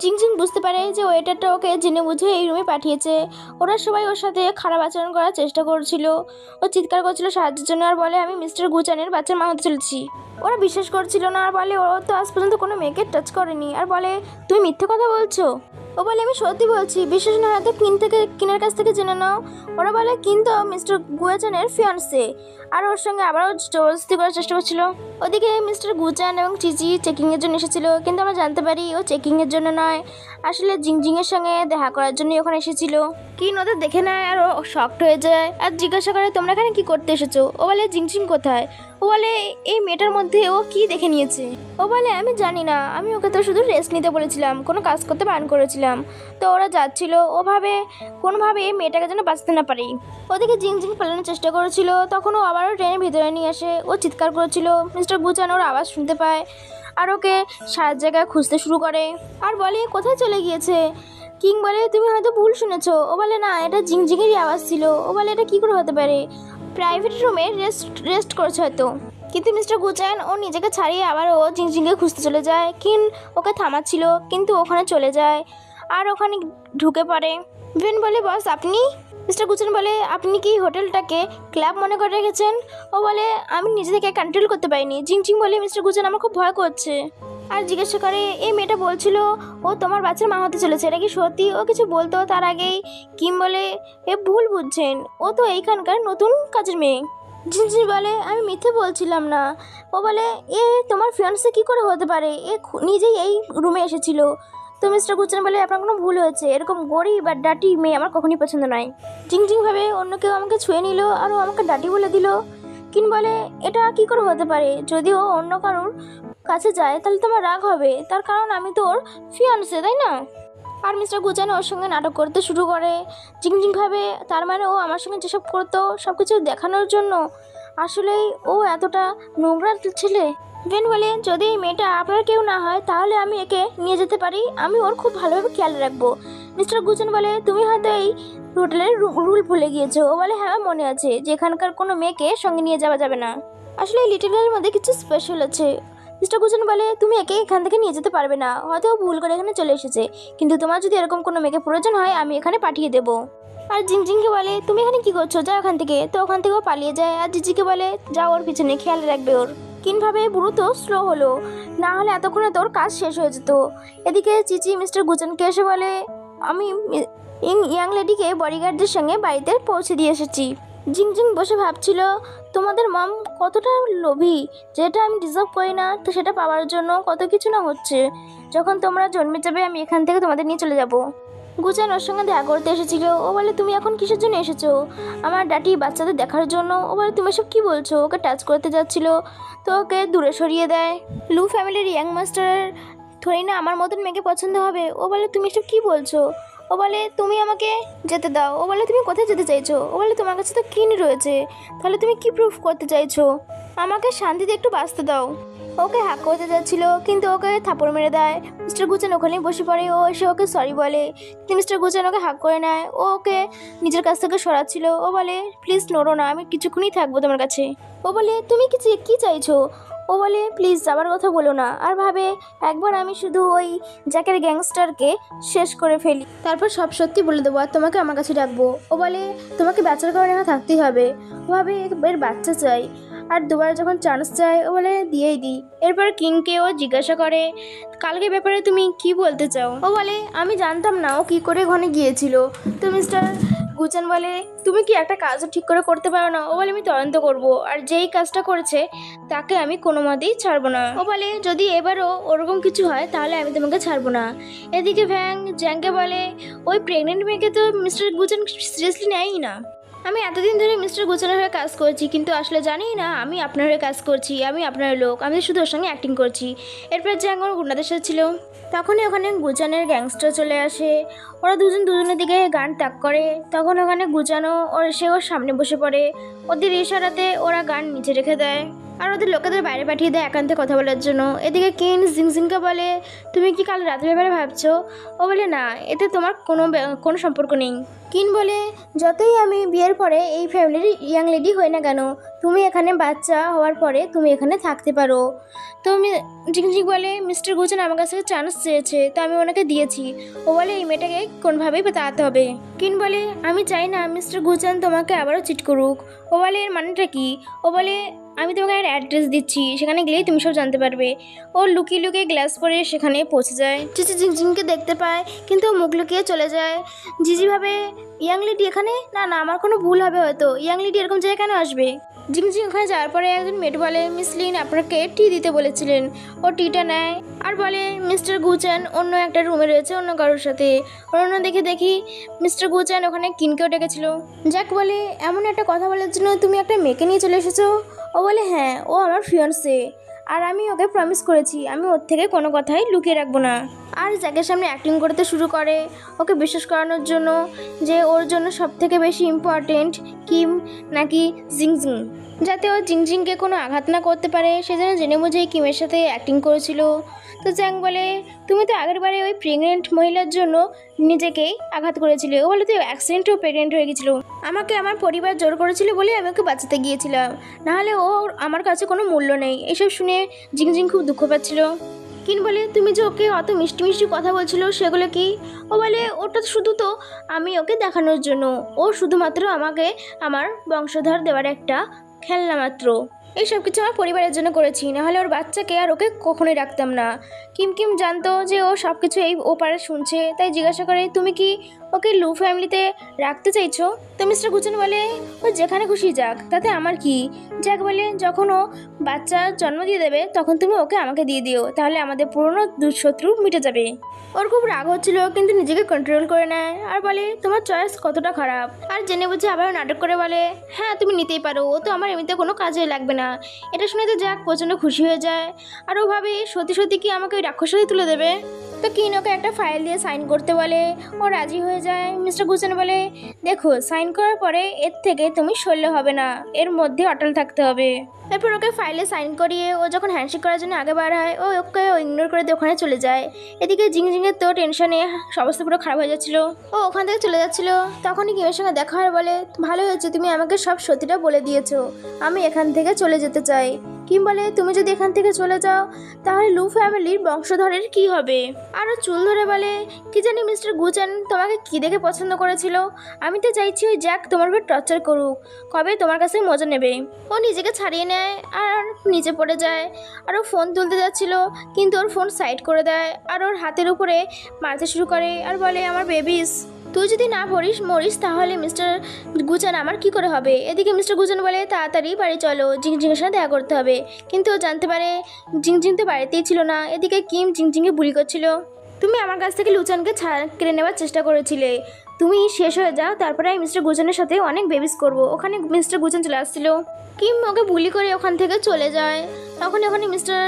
জিংজিং বুঝতে পারে যে ওয়েটারটা ওকে জেনে বুঝে এই রুমে পাঠিয়েছে। ওরা সবাই ওর সাথে খারাপ আচরণ করার চেষ্টা করছিল, ও চিৎকার করছিল সাহায্যের জন্য আর বলে আমি মিস্টার গুচানের বাচ্চার মা হতে চলেছি। ওরা বিশ্বাস করছিল না আর বলে ও তো আজ পর্যন্ত কোনো মেয়েকে টাচ করেনি, আর বলে তুমি মিথ্যে কথা বলছো। ও বলে আমি সত্যি বলছি, বিশ্বাস না হয় তো কিনের কাছ থেকে জেনে নাও। ওরা বলে কিন্তু মিস্টার গুচানের ফিয়ান্সে, আর ওর সঙ্গে আবারও জবরদস্তি করার চেষ্টা করছিল। ওদিকে মিস্টার গুচান এবং চিচি চেকিংয়ের জন্য এসেছিল, কিন্তু আমরা জানতে পারি ও চেকিংয়ের জন্য নয়, আসলে জিংজিংয়ের সঙ্গে দেখা করার জন্যই ওখানে এসেছিল। কিন ওদের দেখে নেয় আর ও শকড হয়ে যায় আর জিজ্ঞাসা করে তোমরা এখানে কি করতে এসেছো। ও বলে জিংজিং কোথায়? ও বলে এই মেয়েটার মধ্যে ও কি দেখে নিয়েছে। ও বলে আমি জানি না, আমি ওকে তো শুধু রেস্ট নিতে বলেছিলাম, কোনো কাজ করতে বারণ করেছিলাম। তো ওরা যাচ্ছিল, ও ভাবে কোনোভাবে এই মেয়েটাকে যেন বাঁচতে না পারি। ওদিকে জিংজিং পালানোর চেষ্টা করেছিল, তখন ও আবারও ট্রেনের ভিতরে নিয়ে আসে। ও চিৎকার করেছিল, মিস্টার গুচান ওর আওয়াজ শুনতে পায় আর ওকে সারা জায়গায় খুঁজতে শুরু করে আর বলে কোথায় চলে গিয়েছে। কিং বলে তুমি হয়তো ভুল শুনেছো। ও বলে না, এটা জিংজিংয়েরই আওয়াজ ছিল। ও বলে এটা কী করে হতে পারে, প্রাইভেট রুমে রেস্ট করছে হয়তো। কিন্তু মিস্টার গুচান ও নিজেকে ছাড়িয়ে আবার ও জিংজিংকে খুঁজতে চলে যায়। কিন ওকে থামাচ্ছিল, কিন্তু ওখানে চলে যায় আর ওখানে ঢুকে পড়ে। ভেন বলে বস আপনি? মিস্টার গুচান বলে আপনি কি হোটেলটাকে ক্লাব মনে করে রেখেছেন? ও বলে আমি নিজে থেকে কন্ট্রোল করতে পারিনি। জিংজিং বলে মিস্টার গুচান আমার খুব ভয় করছে, আর জিজ্ঞাসা করে এই মেয়েটা বলছিল ও তোমার বাচ্চার মা হতে চলেছে, এটা কি সত্যি? ও কিছু বলতো তার আগেই কিম বলে এ ভুল বুঝছেন, ও তো এইখানকার নতুন কাজের মেয়ে। জিংজিং বলে আমি মিথ্যে বলছিলাম না। ও বলে এ তোমার ফিয়ান্সে কি করে হতে পারে, এ নিজেই এই রুমে এসেছিল। তো মিস্টার গুচান বলে আপনার কোনো ভুল হয়েছে, এরকম গরিব বা ডাটি মেয়ে আমার কখনই পছন্দ নয়। জিংজিং ভাবে অন্য কেউ আমাকে ছুঁয়ে নিল আর ও আমাকে ডাটি বলে দিল। কিন বলে এটা কি করে হতে পারে, যদি ও অন্য কারোর কাছে যায় তাহলে তোমার রাগ হবে, তার কারণ আমি তো ওর ফিয়ান্সে, তাই না? আর মিস্টার গুচান ওর সঙ্গে নাটক করতে শুরু করে। জিংজিং ভাবে তার মানে ও আমার সঙ্গে যেসব করতো সব কিছু দেখানোর জন্য, আসলেই ও এতটা নোংরা ছেলে। ভেন বলে যদি এই মেয়েটা আপনার কেউ না হয় তাহলে আমি একে নিয়ে যেতে পারি, আমি ওর খুব ভালোভাবে খেয়াল রাখবো। মিস্টার গুচান বলে তুমি হয়তো এই হোটেলের রুল ভুলে গিয়েছো। ও বলে হ্যাঁ মনে আছে যে এখানকার কোনো মেয়েকে সঙ্গে নিয়ে যাওয়া যাবে না, আসলে এই লিটল গার্লের মধ্যে কিছু স্পেশাল আছে। মিস্টার গুচান বলে তুমি একে এখান থেকে নিয়ে যেতে পারবে না, হয়তো ভুল করে এখানে চলে এসেছে, কিন্তু তোমার যদি এরকম কোনো মেয়েকে প্রয়োজন হয় আমি এখানে পাঠিয়ে দেবো। আর জিংজিংকে বলে তুমি এখানে কি করছো, যাও ওখান থেকে। তো ওখান থেকে ও পালিয়ে যায় আর জিজিকে বলে যাও ওর পিছনে খেয়াল রাখবে ওর। কিনভাবে বুড়ো তো স্লো হলো, না হলে এতক্ষণে তোর কাজ শেষ হয়ে যেত। এদিকে চিচি মিস্টার গুচানকে এসে বলে আমি ইয়াং লেডিকে বডিগার্ডদের সঙ্গে বাড়িতে পৌঁছে দিয়ে এসেছি। জিংজিং বসে ভাবছিল তোমাদের মম কতটা লোভী, যেটা আমি ডিজার্ভ করি না তো সেটা পাওয়ার জন্য কত কিছু না হচ্ছে। যখন তোমরা জন্মে যাবে আমি এখান থেকে তোমাদের নিয়ে চলে যাব। গুচান ওর সঙ্গে দেখা করতে এসেছিল। ও বলে তুমি এখন কিসের জন্য এসেছো? আমার ডাটি বাচ্চাদের দেখার জন্য। ও বলে তুমি সব কী বলছো? ওকে টাচ করতে যাচ্ছিল তো ওকে দূরে সরিয়ে দেয়। লু ফ্যামিলির ইয়াং মাস্টারের থরি না আমার মতন মেয়েকে পছন্দ হবে। ও বলে তুমি সব কী বলছো? ও বলে তুমি আমাকে যেতে দাও। ও বলে তুমি কোথায় যেতে চাইছো? ও বলে তোমার কাছে তো কিন রয়েছে, তাহলে তুমি কি প্রুফ করতে চাইছো? আমাকে শান্তিতে একটু বাঁচতে দাও। ওকে হাক করতে যাচ্ছিল কিন্তু ওকে থাপড় মেরে দেয়। মিস্টার গুচান ওখানেই বসে পড়ে। ও এসে ওকে সরি বলে। মিস্টার গুচান ওকে হাক করে নেয়। ও ওকে নিজের কাছ থেকে সরাচ্ছিল। ও বলে প্লিজ নড়ো না, আমি কিছুক্ষণই থাকবো তোমার কাছে। ও বলে তুমি কি চাইছো? ও বলে প্লিজ যাবার কথা বলো না। আর ভাবে একবার আমি শুধু ওই জ্যাকের গ্যাংস্টারকে শেষ করে ফেলি, তারপর সব সত্যি বলে দেবো আর তোমাকে আমার কাছে ডাকবো। ও বলে তোমাকে বাচ্চার কারণে এখানে থাকতেই হবে। ও ভাবে এর বাচ্চা চাই আর দুবার যখন চান্স চায় ও বলে দিয়েই দিই। এরপর কিংকে ও জিজ্ঞাসা করে কালকে ব্যাপারে তুমি কি বলতে চাও? ও বলে আমি জানতাম না ও কি করে ওখানে গিয়েছিল। তো মিস্টার গুচান বলে তুমি কি একটা কাজও ঠিক করে করতে পারো না? ও বলে আমি তদন্ত করব আর যেই কাজটা করেছে তাকে আমি কোনো মতেই ছাড়বো না। ও বলে যদি এবারও ওরকম কিছু হয় তাহলে আমি তোমাকে ছাড়বো না। এদিকে জ্যাংকে বলে ওই প্রেগনেন্ট মেয়েকে তো মিস্টার গুচান সিরিয়াসলি নেয়ই না। আমি এতদিন ধরে মিস্টার গুচানের হয়ে কাজ করছি কিন্তু আসলে জানি না আমি আপনার হয়ে কাজ করছি, আমি আপনার লোক, আমি শুধু ওর সঙ্গে অ্যাক্টিং করছি। এরপর জ্যাং ওর গুন্ডাদের সাথে ছিল। তখনই ওখানে গুচানের গ্যাংস্টার চলে আসে। ওরা দুজনের দিকে গান তাক করে। তখন ওখানে গুচানো ওর সামনে বসে পড়ে। ওদের ইশারাতে ওরা গান নিচে রেখে দেয় আর ওদের লোকেদের বাইরে পাঠিয়ে দেয় একান্তে কথা বলার জন্য। এদিকে কিন জিংজিংকে বলে তুমি কি কাল রাতের ব্যাপারে ভাবছো? ও বলে না, এতে তোমার কোনো সম্পর্ক নেই। কিন বলে যতই আমি বিয়ের পরে এই ফ্যামিলির ইয়াং লেডি হই না কেন, তুমি এখানে বাচ্চা হওয়ার পরে তুমি এখানে থাকতে পারো। তো জিংজিং বলে মিস্টার গুচান আমার কাছে চান্স চেয়েছে তো আমি ওনাকে দিয়েছি। ও বলে এই মেয়েটাকে কোনোভাবেই তাড়াতে হবে। কিন বলে আমি চাই না মিস্টার গুচান তোমাকে আবারও চিট করুক। ও বলে এর মানেটা কি? ও বলে আমি তোমাকে একটা অ্যাড্রেস দিচ্ছি, সেখানে গেলেই তুমি সব জানতে পারবে। ও লুকিয়ে গ্লাস পরে সেখানে পৌঁছে যায়। চিচি জিংজিংকে দেখতে পায় কিন্তু ও মুখ লুকিয়ে চলে যায়। জিজি ভাবে ইয়াং লেডি এখানে, না আমার কোনো ভুল হবে হয়তো, ইয়াং লেডি এরকম জায়গায় কেন আসবে? জিংজিং ওখানে যাওয়ার পরে একজন মেট বলে মিস লিন আপনাকে টি দিতে বলেছিলেন। ও টিটা নেয় আর বলে মিস্টার গুচান অন্য একটা রুমে রয়েছে অন্য কারোর সাথে। অন্য দেখি মিস্টার গুচান ওখানে কিনকেও ডেকেছিল। জ্যাক বলে এমন একটা কথা বলার জন্য তুমি একটা মেয়েকে নিয়ে চলে এসেছো? ও বলে হ্যাঁ, ও আমার ফিয়ান্সে আর আমি ওকে প্রমিস করেছি আমি ওর থেকে কোনো কথাই লুকিয়ে রাখবো না। আর জ্যাকের সামনে অ্যাক্টিং করতে শুরু করে ওকে বিশ্বাস করানোর জন্য যে ওর জন্য সব থেকে বেশি ইম্পর্টেন্ট কিম নাকি জিংজিং, যাতে ও জিংজিংকে কোনো আঘাত না করতে পারে সেজন্য জেনে বুঝেই কিমের সাথে অ্যাক্টিং করেছিল। তো জ্যাং বলে তুমি তো আগের বারে ওই প্রেগনেন্ট মহিলার জন্য নিজেকেই আঘাত করেছিলে। ও বলে তুই অ্যাক্সিডেন্টেও প্রেগনেন্ট হয়ে গেছিলো, আমাকে আমার পরিবার জোর করেছিল বলে আমি ওকে বাঁচাতে গিয়েছিলাম, নাহলে ও আমার কাছে কোনো মূল্য নেই। এসব শুনে জিংজিং খুব দুঃখ পাচ্ছিল। কিন বলে তুমি যে ওকে অত মিষ্টি কথা বলছিল সেগুলো কি? ও বলে ওটা শুধু তো আমি ওকে দেখানোর জন্য, ও শুধুমাত্র আমাকে আমার বংশধর দেওয়ার একটা খেলনা মাত্র। এই সব কিছু আমার পরিবারের জন্য করেছি, নাহলে ওর বাচ্চাকে আর ওকে কখনোই রাখতাম না। কিম জানতো যে ও সব কিছু এই ওপারে শুনছে, তাই জিজ্ঞাসা করে তুমি কি ওকে লু ফ্যামিলিতে রাখতে চাইছো? তো মিস্টার গুচান বলে ও যেখানে খুশি যাক, তাতে আমার কি। জ্যাক বলে যখন ও বাচ্চা জন্ম দিয়ে দেবে তখন তুমি ওকে আমাকে দিয়ে দিও, তাহলে আমাদের পুরনো দুঃশত্রু মিটে যাবে। ওর খুব রাগ হচ্ছিল কিন্তু নিজেকে কন্ট্রোল করে নেয় আর বলে তোমার চয়েস কতটা খারাপ। আর জেনে বুঝে আবারও নাটক করে বলে হ্যাঁ তুমি নিতেই পারো, ও তো আমার এমনিতে কোনো কাজে লাগবে না। এটা শুনে তো জ্যাক প্রচণ্ড খুশি হয়ে যায় আর ও ভাবে সত্যি কি আমাকে ওই রাক্ষসে তুলে দেবে। তো কিন ওকে একটা ফাইল দিয়ে সাইন করতে বলে, ও রাজি হয়ে যায়। মিস্টার গুচান বলে দেখো সাইন করার পরে এর থেকে তুমি সরলে হবে না, এর মধ্যে অটল থাকতে হবে। এরপর ওকে ফাইলে সাইন করিয়ে ও যখন হ্যান্ডশেক করার জন্য আগে বাড়ায় ওকে ইগনোর করে দিয়ে ওখানে চলে যায়। এদিকে জিংজিংয়ের তো টেনশনে অবস্থা পুরো খারাপ হয়ে যাচ্ছিল। ও ওখান থেকে চলে যাচ্ছিল, তখনই কিমের সঙ্গে দেখা হয় বলে ভালো হয়েছে তুমি আমাকে সব সত্যিটা বলে দিয়েছো, আমি এখান থেকে চলে যেতে চাই। কিম বলে তুমি যদি এখান থেকে চলে যাও তাহলে লু ফ্যামিলির বংশধরের কি হবে? আরও চুল ধরে বলে কি জানি মিস্টার গুচান তোমাকে কি দেখে পছন্দ করেছিল, আমি তো চাইছি ওই জ্যাক তোমার উপর টর্চার করুক, কবে তোমার কাছে মজা নেবে। ও নিজেকে ছাড়িয়ে নেয় আর নিচে পড়ে যায় আর ও ফোন তুলতে যাচ্ছিল কিন্তু ওর ফোন সাইড করে দেয় আর ওর হাতের উপরে মারতে শুরু করে আর বলে আমার বেবিস। তুই যদি না মরিস তাহলে মিস্টার গুচান আমার কি করে হবে। এদিকে মিস্টার গুচান বলে তাড়াতাড়ি বাড়ি চলো, জিংজিংয়ের সাথে দেখা করতে হবে। কিন্তু ও জানতে পারে জিংজিং তো বাড়িতেই ছিল না। এদিকে কিম জিংজিংকে বুলি করছিল, তুমি আমার কাছ থেকে লুচানকে কেড়ে নেওয়ার চেষ্টা করেছিলে, তুমি শেষ হয়ে যাও, তারপরে আমি মিস্টার গুচানের সাথে অনেক বেবিস করবো। ওখানে মিস্টার গুচান চলে আসছিল, কিম ওকে বুলি করে ওখান থেকে চলে যায়। তখন ওখানে মিস্টার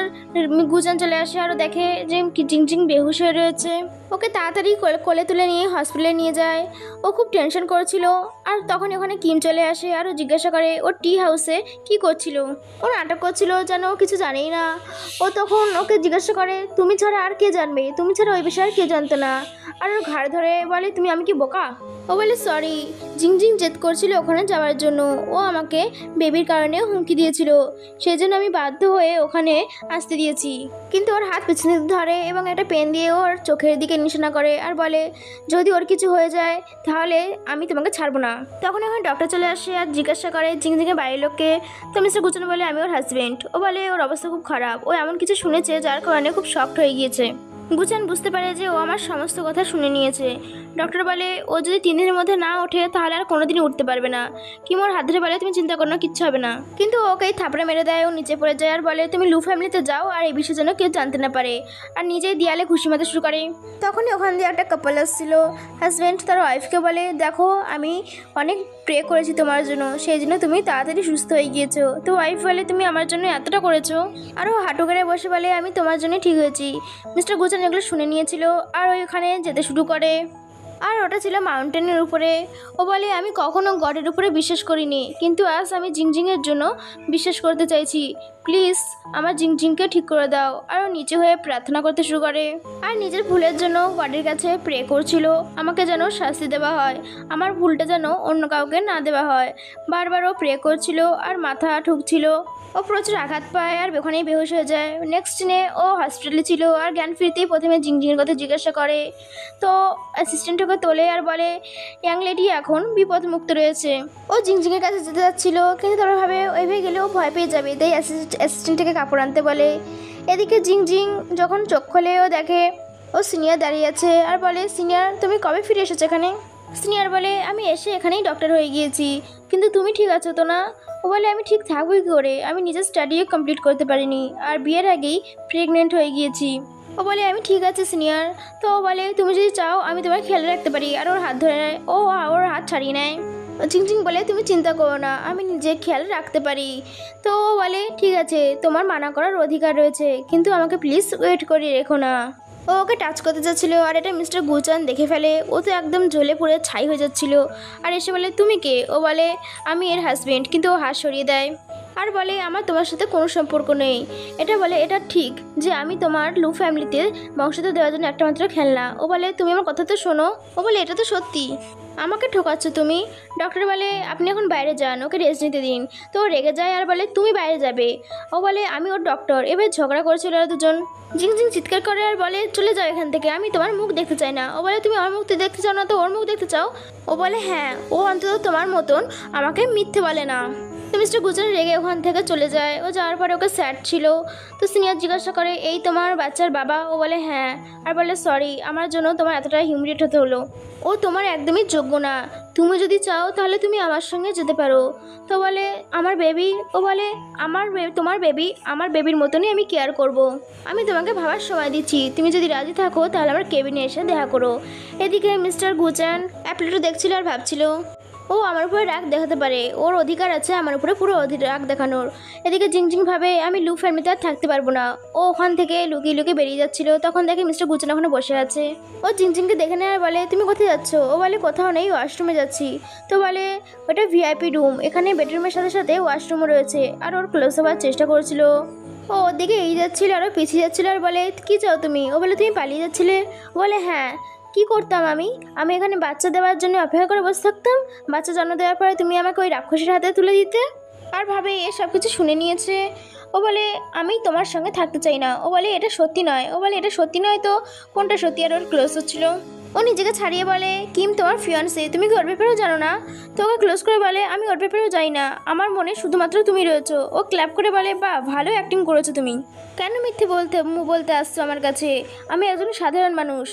গুচান চলে আসে আর দেখে যে জিংজিং বেহুশ হয়ে রয়েছে। ওকে তাড়াতাড়ি কোলে তুলে নিয়ে হসপিটালে নিয়ে যায়। ও খুব টেনশন করেছিল। আর তখন ওখানে কিম চলে আসে আর ও জিজ্ঞাসা করে ও টি হাউসে কি করছিল। ও নাটক করছিল যেন ও কিছু জানেই না। ও তখন ওকে জিজ্ঞাসা করে তুমি ছাড়া আর কে জানবে, তুমি ছাড়া ওই বিষয়ে আর কে জানতো না। আর ওর ঘাড় ধরে বলে তুমি আমি কি বোকা। ও বলে সরি, জিংজিং জেদ করছিল ওখানে যাওয়ার জন্য। ও আমাকে বেবির কারণে হুমকি দিয়েছিল, সেই জন্য আমি বাধ্য হয়ে ওখানে আসতে দিয়েছি। কিন্তু ওর হাত পিছনে ধরে এবং একটা পেন দিয়ে ওর চোখের দিকে নিশানা করে আর বলে যদি ওর কিছু হয়ে যায় তাহলে আমি তোমাকে ছাড়বো না। তখন এখন ডক্টর চলে আসে আর জিজ্ঞাসা করে জিংজিংয়ের বাড়ির লোককে। তো মিস্টার গুচান বলে আমি ওর হাজবেন্ড। ও বলে ওর অবস্থা খুব খারাপ, ও এমন কিছু শুনেছে যার কারণে খুব শকড হয়ে গিয়েছে। গুচান বুঝতে পারে যে ও আমার সমস্ত কথা শুনে নিয়েছে। ডক্টর বলে ও যদি 3 দিনের মধ্যে না ওঠে তাহলে আর কোনোদিনই উঠতে পারবে না। কিম ওর হাত ধরে বলে তুমি চিন্তা করো না, কিচ্ছু হবে না। কিন্তু ওকেই থাপড়ে মেরে দেয়, ও নিচে পড়ে যায় আর বলে তুমি লু ফ্যামিলিতে যাও আর এই বিষয়ে যেন কেউ জানতে না পারে। আর নিজেই দেয়ালে ঘুষি মারতে শুরু করে। তখনই ওখান দিয়ে একটা কাপল আসছিল। হাজব্যান্ড তার ওয়াইফকে বলে দেখো আমি অনেক প্রে করেছি তোমার জন্য, সেই জন্য তুমি তাড়াতাড়ি সুস্থ হয়ে গিয়েছো। তো ওয়াইফ বলে তুমি আমার জন্য এতটা করেছো। আর ও হাঁটু গেড়ে বসে বলে আমি তোমার জন্য ঠিক হয়েছি। মিস্টার গুচান এগুলো শুনে নিয়েছিল আর ওইখানে যেতে শুরু করে। আর ওটা ছিল মাউন্টেনের উপরে। ও বলে আমি কখনো গডের উপরে বিশ্বাস করিনি, কিন্তু আজ আমি জিংজিংয়ের জন্য বিশ্বাস করতে চাইছি। প্লিজ আমার জিংজিংকে ঠিক করে দাও। আর ও নিচে হয়ে প্রার্থনা করতে শুরু করে আর নিজের ভুলের জন্য গডের কাছে প্রে করছিল আমাকে যেন শাস্তি দেওয়া হয়, আমার ভুলটা যেন অন্য কাউকে না দেওয়া হয়। বারবার ও প্রে করছিল আর মাথা ঠুকছিল। ও প্রচুর আঘাত পায় আর ওখানেই বেহুশ হয়ে যায়। নেক্সট দিনে ও হসপিটালে ছিল আর জ্ঞান ফিরতেই প্রথমে জিংজিংয়ের কথা জিজ্ঞাসা করে। তো অ্যাসিস্ট্যান্ট ওকে তোলে আর বলে ইয়াং লেডি এখন বিপদমুক্ত রয়েছে। ও জিংজিংয়ের কাছে যেতে যাচ্ছিল, কিন্তু তারা ভাবে ওইভাবে গেলে ও ভয় পেয়ে যাবে, তাই অ্যাসিস্ট্যান্টকে কাপড় আনতে বলে। এদিকে জিংজিং যখন চোখ খোলে ও দেখে ও সিনিয়র দাঁড়িয়ে আছে আর বলে সিনিয়র তুমি কবে ফিরে এসেছো এখানে। সিনিয়র বলে আমি এসে এখানেই ডক্টর হয়ে গিয়েছি, কিন্তু তুমি ঠিক আছো তো না। ও বলে আমি ঠিক থাকবোই করে, আমি নিজের স্টাডিও কমপ্লিট করতে পারিনি আর বিয়ের আগেই প্রেগনেন্ট হয়ে গিয়েছি। ও বলে আমি ঠিক আছে সিনিয়র। তো ও বলে তুমি যদি চাও আমি তোমার খেয়াল রাখতে পারি। আর ওর হাত ধরে নেয়, ও ওর হাত ছাড়িয়ে নেয়। জিংজিং বলে তুমি চিন্তা করো না, আমি নিজের খেয়াল রাখতে পারি। তো ও বলে ঠিক আছে তোমার মানা করার অধিকার রয়েছে, কিন্তু আমাকে প্লিজ ওয়েট করে রেখো না। ও ওকে টাচ করতে যাচ্ছিল আর এটা মিস্টার গুচান দেখে ফেলে। ও তো একদম জ্বলে পুড়ে ছাই হয়ে যাচ্ছিল আর এসে বলে তুমি কে। ও বলে আমি এর হাজবেন্ড, কিন্তু ও হাত সরিয়ে দেয় আর বলে আমার তোমার সাথে কোনো সম্পর্ক নেই। এটা বলে এটা ঠিক যে আমি তোমার লু ফ্যামিলিতে বংশধর দেওয়ার জন্য একটা মাত্র খেলনা। ও বলে তুমি আমার কথা তো শোনো। ও বলে এটা তো সত্যি, আমাকে ঠকাচ্ছ তুমি। ডক্টর বলে আপনি এখন বাইরে যান, ওকে রেস্ট নিতে দিন। তো ও রেগে যায় আর বলে তুমি বাইরে যাবে। ও বলে আমি ওর ডক্টর। এবার ঝগড়া করেছিল ওরা দুজন। জিংজিং চিৎকার করে আর বলে চলে যাও এখান থেকে, আমি তোমার মুখ দেখতে চাই না। ও বলে তুমি আমার মুখ দেখতে চাও না তো ওর মুখ দেখতে চাও। ও বলে হ্যাঁ, ও অন্তত তোমার মতন আমাকে মিথ্যে বলে না। তো মিস্টার গুচান রেগে ওখান থেকে চলে যায়। ও যাওয়ার পরে ওকে স্যাড ছিল। তো সিনিয়র জিজ্ঞাসা করে এই তোমার বাচ্চার বাবা। ও বলে হ্যাঁ আর বলে সরি আমার জন্য তোমার এতটা হিউমিলিয়েট হতে হলো। ও তোমার একদমই যোগ্য না, তুমি যদি চাও তাহলে তুমি আমার সঙ্গে যেতে পারো। তো বলে আমার বেবি। ও বলে তোমার বেবি আমার বেবির মতনই আমি কেয়ার করব। আমি তোমাকে ভাবার সময় দিচ্ছি, তুমি যদি রাজি থাকো তাহলে আমার কেবিনে এসে দেখা করো। এদিকে মিস্টার গুচান অ্যাপলেটও দেখছিল আর ভাবছিল ও আমার উপরে রাগ দেখাতে পারে, ওর অধিকার আছে আমার উপরে পুরো রাগ দেখানোর। এদিকে জিংজিং ভাবে আমি লু ফ্যামিলিতে আর থাকতে পারবো না। ও ওখান থেকে লুকিয়ে লুকিয়ে বেরিয়ে যাচ্ছিল। তখন দেখে মিস্টার গুচান ওখানে বসে আছে। ও জিংজিংকে দেখে নেয় আর বলে তুমি কোথায় যাচ্ছ। ও বলে কোথাও নেই, ওয়াশরুমে যাচ্ছি। তো বলে ওটা ভিআইপি রুম, এখানে বেডরুমের সাথে সাথে ওয়াশরুমও রয়েছে। আর ওর ক্লোজ হওয়ার চেষ্টা করছিল। ও ওদিকে এই যাচ্ছিল আরও পিছিয়ে যাচ্ছিল আর বলে কী চাও তুমি। ও বলে তুমি পালিয়ে যাচ্ছিলে। ও বলে হ্যাঁ, কি করতাম আমি এখানে বাচ্চা দেওয়ার জন্য অপেক্ষা করে বসে থাকতাম। বাচ্চা জন্ম দেওয়ার পরে তুমি আমাকে ওই রাক্ষসের হাতে তুলে দিতে। আর ভাবে এ সব কিছু শুনে নিয়েছে। ও বলে আমি তোমার সঙ্গে থাকতে চাই না। ও বলে এটা সত্যি নয়। ও বলে এটা সত্যি নয় তো কোনটা সত্যি। আর ওর ক্লোজ হচ্ছিল। ও নিজেকে ছাড়িয়ে বলে, কিম তোমার ফিয়ান্সে, তুমি কি ওর ব্যাপারেও জানো না? তো ওকে ক্লোজ করে বলে, আমি ওর ব্যাপারেও যাই না, আমার মনে শুধুমাত্র তুমি রয়েছো। ও ক্ল্যাপ করে বলে, বাহ ভালো অ্যাক্টিং করেছো তুমি। কেন মিথ্যে বলতে আসছো আমার কাছে? আমি একজন সাধারণ মানুষ,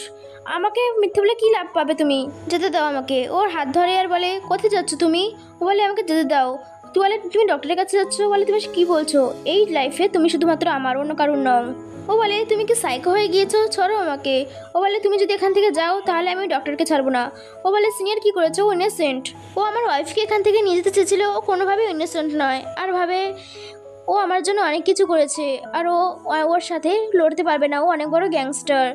আমাকে মিথ্যে বলে কী লাভ পাবে তুমি? যেতে দাও আমাকে। ওর হাত ধরে আর বলে, কোথায় যাচ্ছ তুমি? ও বলে, আমাকে যেতে দাও। তুই বলে, তুমি ডক্টরের কাছে যাচ্ছ? বলে, তুমি কী বলছো? এই লাইফে তুমি শুধুমাত্র আমার, অন্য কারণ নও। ও বলে, তুমি কি সাইকো হয়ে গিয়েছো? ছাড়ো আমাকে। ও বলে, তুমি যদি এখান থেকে যাও তাহলে আমি ডক্টরকে ছাড়বো না। ও বলে, সিনিয়র কি করেছো? ও ইনোসেন্ট। ও আমার ওয়াইফকে এখান থেকে নিয়ে যেতে চেয়েছিল, ও কোনোভাবেই ইনোসেন্ট নয়। আর ভাবে ও আমার জন্য অনেক কিছু করেছে, আর ওর সাথে লড়তে পারবে না, ও অনেক বড় গ্যাংস্টার।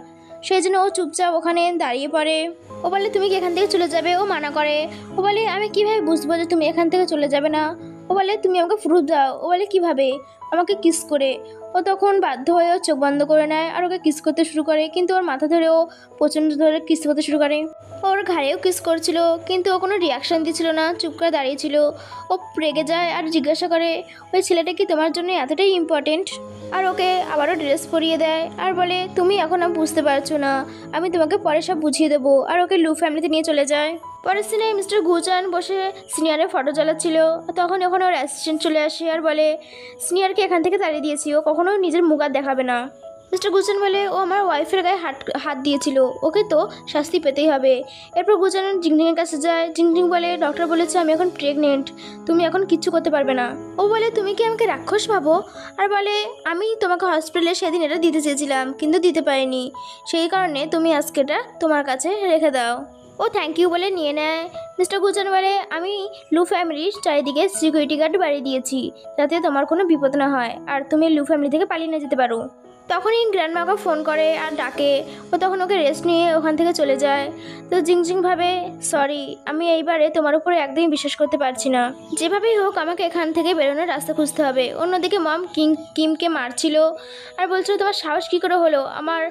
সেই জন্য ও চুপচাপ ওখানে দাঁড়িয়ে পড়ে। ও বলে, তুমি কি এখান থেকে চলে যাবে? ও মানা করে। ও বলে, আমি কীভাবে বুঝবো যে তুমি এখান থেকে চলে যাবে না? ও বলে, তুমি আমাকে প্রুফ দাও। ও বলে, কীভাবে? আমাকে কিস করে। ও তখন বাধ্য হয়ে ও চোখ বন্ধ করে নেয় আর ওকে কিস করতে শুরু করে, কিন্তু ওর মাথা ধরে ও প্রচণ্ড ধরে কিস করতে শুরু করে। ওর ঘাড়েও কিস করছিল, কিন্তু ও কোনো রিয়াকশান দিচ্ছিল না, চুপ করে দাঁড়িয়েছিল। ও রেগে যায় আর জিজ্ঞাসা করে, ওই ছেলেটা কি তোমার জন্য এতটাই ইম্পর্টেন্ট? আর ওকে আবারও ড্রেস পরিয়ে দেয় আর বলে, তুমি এখন বুঝতে পারছো না, আমি তোমাকে পরে সব বুঝিয়ে দেবো। আর ওকে লু ফ্যামিলিতে নিয়ে চলে যায়। পরের সিনে মিস্টার গুচান বসে সিনিয়রের ফটো জ্বালাচ্ছিল। তখন ওখানে ওর অ্যাসিস্ট্যান্ট চলে আসে আর বলে, সিনিয়রকে এখান থেকে তাড়িয়ে দিয়েছি, ও কখনো নিজের মুখ আর দেখাবে না। মিস্টার গুচান বলে, ও আমার ওয়াইফের গায়ে হাত দিয়েছিল, ওকে তো শাস্তি পেতেই হবে। এরপর গুচান জিংজিংয়ের কাছে যায়। জিংজিং বলে, ডক্টর বলেছে আমি এখন প্রেগনেন্ট, তুমি এখন কিচ্ছু করতে পারবে না। ও বলে, তুমি কি আমাকে রাক্ষস ভাবো? আর বলে, আমি তোমাকে হসপিটালে সেদিন এটা দিতে চেয়েছিলাম, কিন্তু দিতে পারিনি, সেই কারণে তুমি আজকে এটা তোমার কাছে রেখে দাও। ও থ্যাংক ইউ বলে নিয়ে নেয়। মিস্টার গুচান বলে, আমি লু ফ্যামিলির চারিদিকে সিকিউরিটি গার্ড বাড়িয়ে দিয়েছি, যাতে তোমার কোনো বিপদ না হয় আর তুমি লু ফ্যামিলি থেকে পালিয়ে নিয়ে যেতে পারো। তখনই গ্র্যান্ডমাকে ফোন করে আর ডাকে। ও তখন ওকে রেস্ট নিয়ে ওখান থেকে চলে যায়। তো জিংজিং ভাবে, সরি, আমি এইবারে তোমার উপরে একদমই বিশ্বাস করতে পারছি না, যেভাবেই হোক আমাকে এখান থেকে বেরোনোর রাস্তা খুঁজতে হবে। অন্যদিকে মম কিমকে মারছিল আর বলছিল, তোমার সাহস কী করে হলো আমার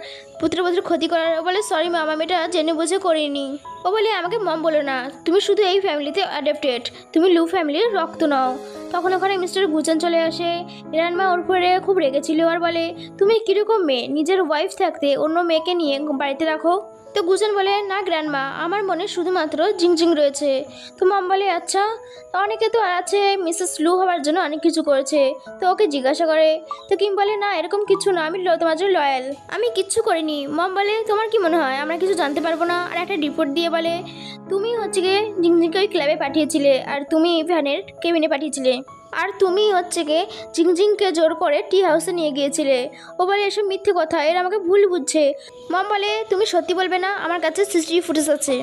পুত্রবধূর ক্ষতি করার? ও বলে, সরি মাম, আমি এটা জেনে বুঝে করিনি। ও বলে, আমাকে মম বলো না, তুমি শুধু এই ফ্যামিলিতে অ্যাডাপ্টেড, তুমি লু ফ্যামিলির রক্ত নাও। তখন ওখানে মিস্টার গুচান চলে আসে। রানমা ওর উপরে খুব রেগেছিল আর বলে, তুমি কীরকম মেয়ে, নিজের ওয়াইফ থাকতে অন্য মেয়েকে নিয়ে বাড়িতে রাখো? তো গুচান বলে, না গ্র্যান্ডমা, আমার মনে শুধুমাত্র জিংজিং রয়েছে। তো মম বলে, আচ্ছা, অনেকে তো আছে মিসেস লু হওয়ার জন্য অনেক কিছু করেছে, তো ওকে জিজ্ঞাসা করে। তো কিম বলে, না এরকম কিছু না, আমি তোমার জন্য লয়াল, আমি কিচ্ছু করিনি। মম বলে, তোমার কি মনে হয় আমরা কিছু জানতে পারবো না? আর একটা রিপোর্ট দিয়ে বলে, তুমি হচ্ছে গিয়ে জিংজিংকে ওই ক্লাবে পাঠিয়েছিলে, আর তুমি ভ্যানের কেবিনে পাঠিয়েছিলে, আর তুমি হচ্ছে গিয়ে জিংজিংকে জোর করে টি হাউসে নিয়ে গিয়েছিলে। ও বলে, এসব মিথ্যে কথা, এরা আমাকে ভুল বুঝছে। মম বলে, তুমি সত্যি বলবে না? আমার কাছে সিসিটিভি ফুটেজ আছে,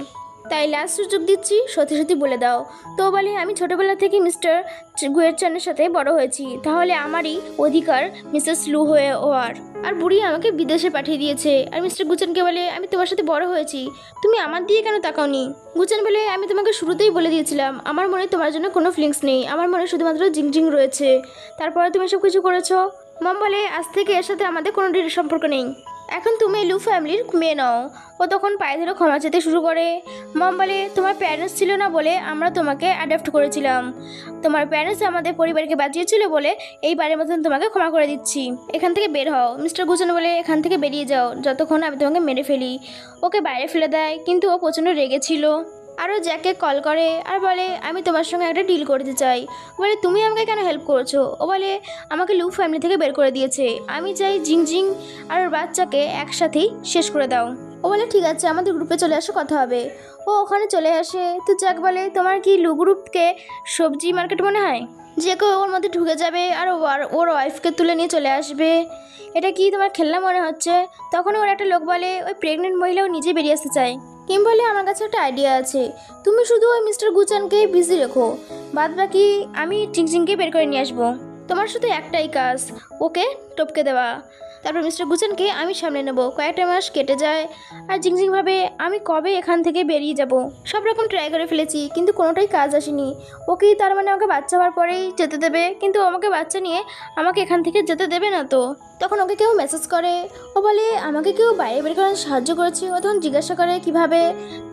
তাই লাস্ট সুযোগ দিচ্ছি, সত্যি সত্যি বলে দাও। তো বলে, আমি ছোটোবেলা থেকে মিস্টার গুয়েরচানের সাথে বড় হয়েছি, তাহলে আমারই অধিকার মিসেস লু হয়ে হওয়ার। আর বুড়ি আমাকে বিদেশে পাঠিয়ে দিয়েছে। আর মিস্টার গুচানকে বলে, আমি তোমার সাথে বড় হয়েছি, তুমি আমার দিয়ে কেন তাকাওনি? গুচান বলে, আমি তোমাকে শুরুতেই বলে দিয়েছিলাম, আমার মনে তোমার জন্য কোনো ফিলিংস নেই, আমার মনে শুধুমাত্র জিংজিং রয়েছে, তারপরে তুমি সব কিছু করেছো। মম বলে, আজ থেকে এর সাথে আমাদের কোনো সম্পর্ক নেই, এখন তুমি লু ফ্যামিলির মেয়ে নাও। ও তখন পায়ে ধরে ক্ষমা চেতে শুরু করে। মম বলে, তোমার প্যারেন্টস ছিল না বলে আমরা তোমাকে অ্যাডাপ্ট করেছিলাম, তোমার প্যারেন্টস আমাদের পরিবারকে বাঁচিয়েছিল বলে এইবারের মতন তোমাকে ক্ষমা করে দিচ্ছি, এখান থেকে বের হও। মিস্টার গুচান বলে, এখান থেকে বেরিয়ে যাও যতক্ষণ আমি তোমাকে মেরে ফেলি। ওকে বাইরে ফেলে দেয়, কিন্তু ও প্রচণ্ড রেগেছিল। আরও জ্যাককে কল করে আর বলে, আমি তোমার সঙ্গে একটা ডিল করতে চাই। ও বলে, তুমি আমাকে কেন হেল্প করছো? ও বলে, আমাকে লু ফ্যামিলি থেকে বের করে দিয়েছে, আমি চাই জিংজিং আর ওর বাচ্চাকে একসাথেই শেষ করে দাও। ও বলে, ঠিক আছে, আমাদের গ্রুপে চলে আসো, কথা হবে। ও ওখানে চলে আসে। তো জ্যাক বলে, তোমার কি লু গ্রুপকে সবজি মার্কেট মনে হয়? যে কেউ ওর মধ্যে ঢুকে যাবে আর ওর ওয়াইফকে তুলে নিয়ে চলে আসবে, এটা কি তোমার খেলনা মনে হচ্ছে? তখন ওর একটা লোক বলে, ওই প্রেগনেন্ট মহিলাও নিজে বেরিয়ে আসতে চায়। কিম বলে, আমার কাছে একটা আইডিয়া আছে, তুমি শুধু ওই মিস্টার গুচানকে বিজি রেখো, বাদ বাকি আমি জিংজিংকে বের করে নিয়ে আসবো, তোমার শুধু একটাই কাজ, ওকে টপকে দেওয়া। তারপর মিস্টার গুচানকে আমি সামলে নেব। কয়েকটা মাস কেটে যায় আর জিংজিং ভাবে, আমি কবে এখান থেকে বেরিয়ে যাব, সব রকম ট্রাই করে ফেলেছি কিন্তু কোনোটাই কাজ আসেনি। ওকে তার মানে আমাকে বাচ্চা হওয়ার পরেই যেতে দেবে, কিন্তু আমাকে বাচ্চা নিয়ে আমাকে এখান থেকে যেতে দেবে না তো। তখন ওকে কেউ মেসেজ করে। ও বলে, আমাকে কেউ বাইরে বের করার সাহায্য করেছে। ও তখন জিজ্ঞাসা করে কিভাবে।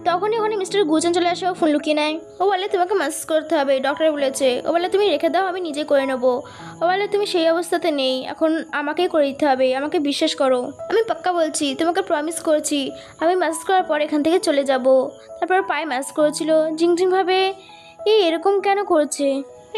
তখনই ওখানে মিস্টার গুচান চলে আসে। ও ফোন লুকিয়ে নেয়। ও বলে, তোমাকে মেসেজ করতে হবে, ডক্টর বলেছে। ও বলে, তুমি রেখে দাও, আমি নিজে করে নেবো। ও বলে, তুমি সেই অবস্থাতে নেই, এখন আমাকেই করে দিতে হবে, আমাকে বিশ্বাস করো। আমি পাক্কা বলছি, তোমাকে প্রমিস করছি আমি ম্যাসেজ করার পর এখান থেকে চলে যাব। তারপর পায়ে ম্যাসেজ করেছিল। ঝিংঝিং ভাবে এরকম কেন করছে,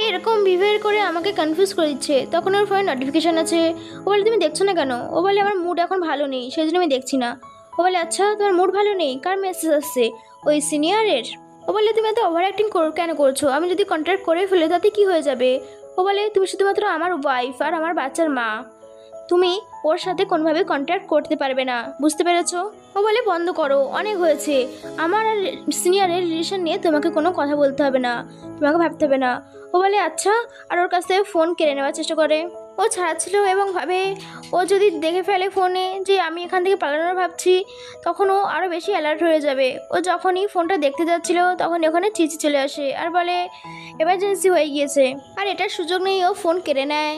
এরকম বিহেভিয়ার করে আমাকে কনফিউজ করে দিচ্ছে। তখন ওর ফোনে নোটিফিকেশান আছে। ও বলে তুমি দেখছো না কেন? ও বলে আমার মুড এখন ভালো নেই, সেই জন্য আমি দেখছি না। ও বলে আচ্ছা তোমার মুড ভালো নেই, কার মেসেজ আসছে? ওই সিনিয়রের। ও বলে তুমি এত ওভার অ্যাক্টিং কেন করছো? আমি যদি কন্ট্যাক্ট করে ফেলে তাতে কি হয়ে যাবে? ও বলে তুমি শুধুমাত্র আমার ওয়াইফ আর আমার বাচ্চার মা, তুমি ওর সাথে কোনোভাবে কন্ট্যাক্ট করতে পারবে না, বুঝতে পেরেছো? ও বলে বন্ধ করো, অনেক হয়েছে। আমার আর সিনিয়রের রিলেশন নিয়ে তোমাকে কোনো কথা বলতে হবে না, তোমাকে ভাবতে হবে না। ও বলে আচ্ছা, আর ওর কাছ থেকে ফোন কেড়ে নেওয়ার চেষ্টা করে। ও ছাড়াচ্ছিল এবং ভাবে ও যদি দেখে ফেলে ফোনে যে আমি এখান থেকে পালানোর ভাবছি, তখন ও আরও বেশি অ্যালার্ট হয়ে যাবে। ও যখনই ফোনটা দেখতে যাচ্ছিল তখন ওখানে চিচি চলে আসে আর বলে এমার্জেন্সি হয়ে গিয়েছে। আর এটার সুযোগ নেই, ও ফোন কেড়ে নেয়।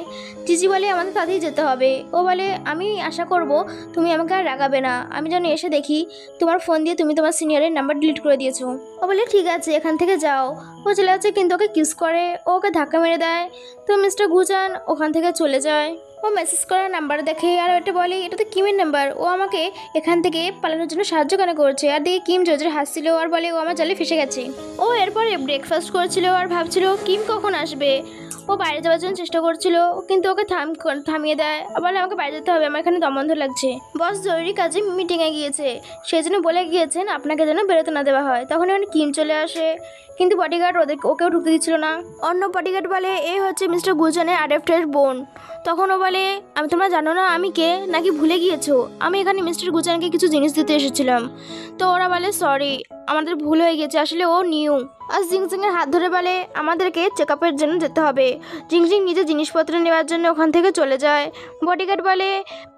চিচি বলে আমাদের তাড়াতাড়ি যেতে হবে। ও বলে আমি আশা করব তুমি আমাকে আর রাগাবে না, আমি যেন এসে দেখি তোমার ফোন দিয়ে তুমি তোমার সিনিয়রের নাম্বার ডিলিট করে দিয়েছো। ও বলে ঠিক আছে এখান থেকে যাও। ও চলে যাচ্ছে কিন্তু ওকে কিস করে, ও ওকে ধাক্কা মেরে দেয়। তো মিস্টার গুচান ওখান থেকে চলে যায়। ও মেসেজ করার নাম্বার দেখে আর এটা বলে এটা তো কিমের নাম্বার, ও আমাকে এখান থেকে পালানোর জন্য সাহায্য কেন করছে? আর দেখে কিম জোরে হাসছিল আর বলে ও আমার জালে ফেসে গেছে। ও এরপরে ব্রেকফাস্ট করছিল আর ভাবছিল কিম কখন আসবে। ও বাইরে যাওয়ার জন্য চেষ্টা করছিল কিন্তু ওকে থামিয়ে দেয়। বলে আমাকে বাইরে যেতে হবে, আমার এখানে দম বন্ধ লাগছে। বস জরুরি কাজে মিটিংয়ে গিয়েছে, সেই জন্য বলে গিয়েছেন আপনাকে যেন বেরোতে না দেওয়া হয়। তখন এখানে কিম চলে আসে কিন্তু বডিগার্ড ওকেও ঢুকতে দিচ্ছিল না। অন্য বডিগার্ড বলে এই হচ্ছে মিস্টার গুজানের অ্যাডাপ্টেড বোন। তখন ও বলে তোমরা জানো না আমি কে, নাকি ভুলে গিয়েছো? আমি এখানে মিস্টার গুজানকে কিছু জিনিস দিতে এসেছিলাম। তো ওরা বলে সরি আমাদের ভুল হয়ে গেছে, আসলে ও নিউ। আর জিংজিংয়ের হাত ধরে বলে আমাদেরকে চেক আপের জন্য যেতে হবে। জিংজিং নিজের জিনিসপত্র নেওয়ার জন্য ওখান থেকে চলে যায়। বডিগার্ড বলে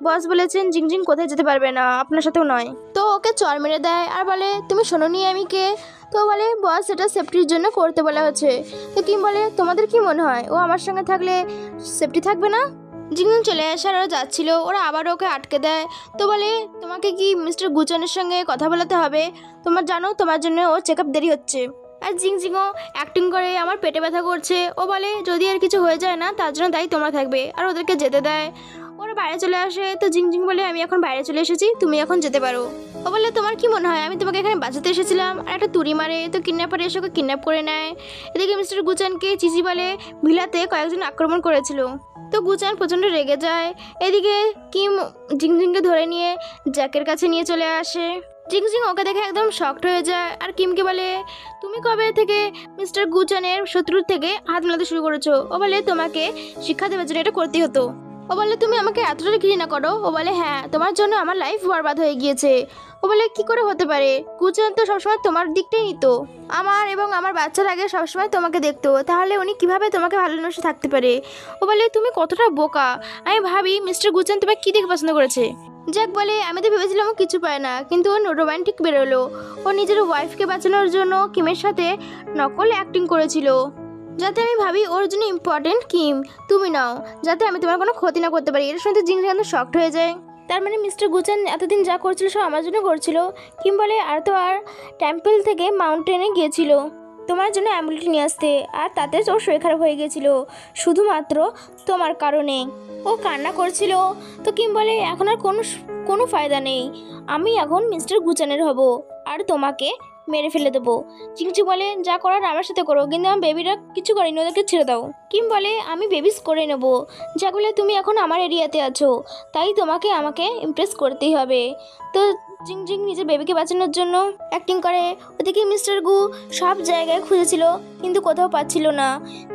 বস বলেছেন জিংজিং কোথায় যেতে পারবে না, আপনার সাথেও নয়। তো ওকে চড় মেরে দেয় আর বলে তুমি শোনোনি আমি কে? তো বলে বস এটা সেফটির জন্য করতে বলা হচ্ছে। তো কিম বলে তোমাদের কি মনে হয় ও আমার সঙ্গে থাকলে সেফটি থাকবে না? জিংজিং চলে আসে আর ওরা যাচ্ছিল, ওরা আবার ওকে আটকে দেয়। তো বলে তোমাকে কি মিস্টার গুচানের সঙ্গে কথা বলাতে হবে? তোমার জানো তোমার জন্য ও চেক আপ দেরি হচ্ছে। আর জিংজিংও অ্যাক্টিং করে আমার পেটে ব্যথা করছে। ও বলে যদি আর কিছু হয়ে যায় না তার জন্য দায়ী তোমরা থাকবে, আর ওদেরকে যেতে দেয়। ওরা বাইরে চলে আসে। তো জিংজিং বলে আমি এখন বাইরে চলে এসেছি, তুমি এখন যেতে পারো। ও বলে তোমার কি মনে হয় আমি তোমাকে এখানে বাঁচাতে এসেছিলাম? আর একটা তুড়ি মারে। তো কিডন্যাপার এসে ওকে কিডন্যাপ করে নেয়। এদিকে মিস্টার গুচানকে চিচি বলে ভিলাতে কয়েকজন আক্রমণ করেছিল। তো গুচান প্রচণ্ড রেগে যায়। এদিকে কিম জিংজিংকে ধরে নিয়ে জ্যাকের কাছে নিয়ে চলে আসে। জিংজিং ওকে দেখে একদম শকড হয়ে যায় আর কিমকে বলে তুমি কবে থেকে মিস্টার গুচানের শত্রুর থেকে হাত মেলাতে শুরু করেছো? ও বলে তোমাকে শিক্ষা দেওয়ার জন্য এটা করতেই হতো। ও বলে তুমি আমাকে এতটা ঘৃণা করো? ও বলে হ্যাঁ, তোমার জন্য আমার লাইফ বরবাদ হয়ে গিয়েছে। ও বলে কি করে হতে পারে? গুচান তো সবসময় তোমার দিকটাই নিত, আমার এবং আমার বাচ্চার আগে সবসময় তোমাকে দেখতো, তাহলে উনি কিভাবে তোমাকে ভালোবেসে থাকতে পারে? ও বলে তুমি কতটা বোকা। আমি ভাবি মিস্টার গুচান তোমাকে কী দেখে পছন্দ করেছে। জ্যাক বলে আমি তো ভেবেছিলাম ও কিছু পায় না, কিন্তু ও রোমান্টিক বেরোলো। ও নিজের ওয়াইফকে বাঁচানোর জন্য কিমের সাথে নকল অ্যাক্টিং করেছিল, যাতে আমি ভাবি ওর জন্য ইম্পর্টেন্ট কিম তুমি নাও, যাতে আমি তোমার কোনো ক্ষতি না করতে পারি। এর শুনতে জিংজিং একদম শকড হয়ে যায়। তার মানে মিস্টার গুচান এতদিন যা করছিল সব আমার জন্য করছিল। কিম বলে আর তো আর টেম্পল থেকে মাউন্টেনে গিয়েছিল তোমার জন্য অ্যাম্বুলেন্স নিয়ে আসতে, আর তাতে ওর শরীর খারাপ হয়ে গিয়েছিল শুধুমাত্র তোমার কারণে। ও কান্না করছিল। তো কিম বলে এখন আর কোনো ফায়দা নেই, আমি এখন মিস্টার গুচানের হব আর তোমাকে মেরে ফেলে দেবো। চিংচি বলে যা করার আমার সাথে করো, কিন্তু আমার বেবিরা কিছু করেনি, ওদেরকে ছেড়ে দাও। কিম বলে আমি বেবিস করে নেবো, যা বলে তুমি এখন আমার এরিয়াতে আছো, তাই তোমাকে আমাকে ইমপ্রেস করতেই হবে। তো জিংজিং নিজের বেবিকে বাঁচানোর জন্য অ্যাক্টিং করে। ওদিকে মিস্টার গু সব জায়গায় খুঁজেছিল কিন্তু কোথাও পাচ্ছিল না।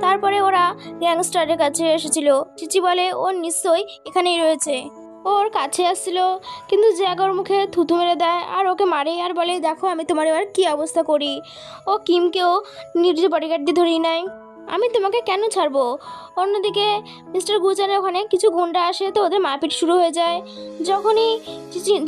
তারপরে ওরা গ্যাংস্টারের কাছে এসেছিল। চিচি বলে ও নিশ্চয়ই এখানেই রয়েছে। ওর কাছে আসছিল কিন্তু জ্যাক ওর মুখে থুতু মেরে দেয় আর ওকে মারে আর বলে দেখো আমি তোমার এবার কী অবস্থা করি। ও কিমকেও নিজের বডিগার্ড দিয়ে ধরিয়ে নেয়, আমি তোমাকে কেন ছাড়বো। অন্যদিকে মিস্টার গুচানের ওখানে কিছু গুন্ডা আসে, তো ওদের মারপিট শুরু হয়ে যায়। যখনই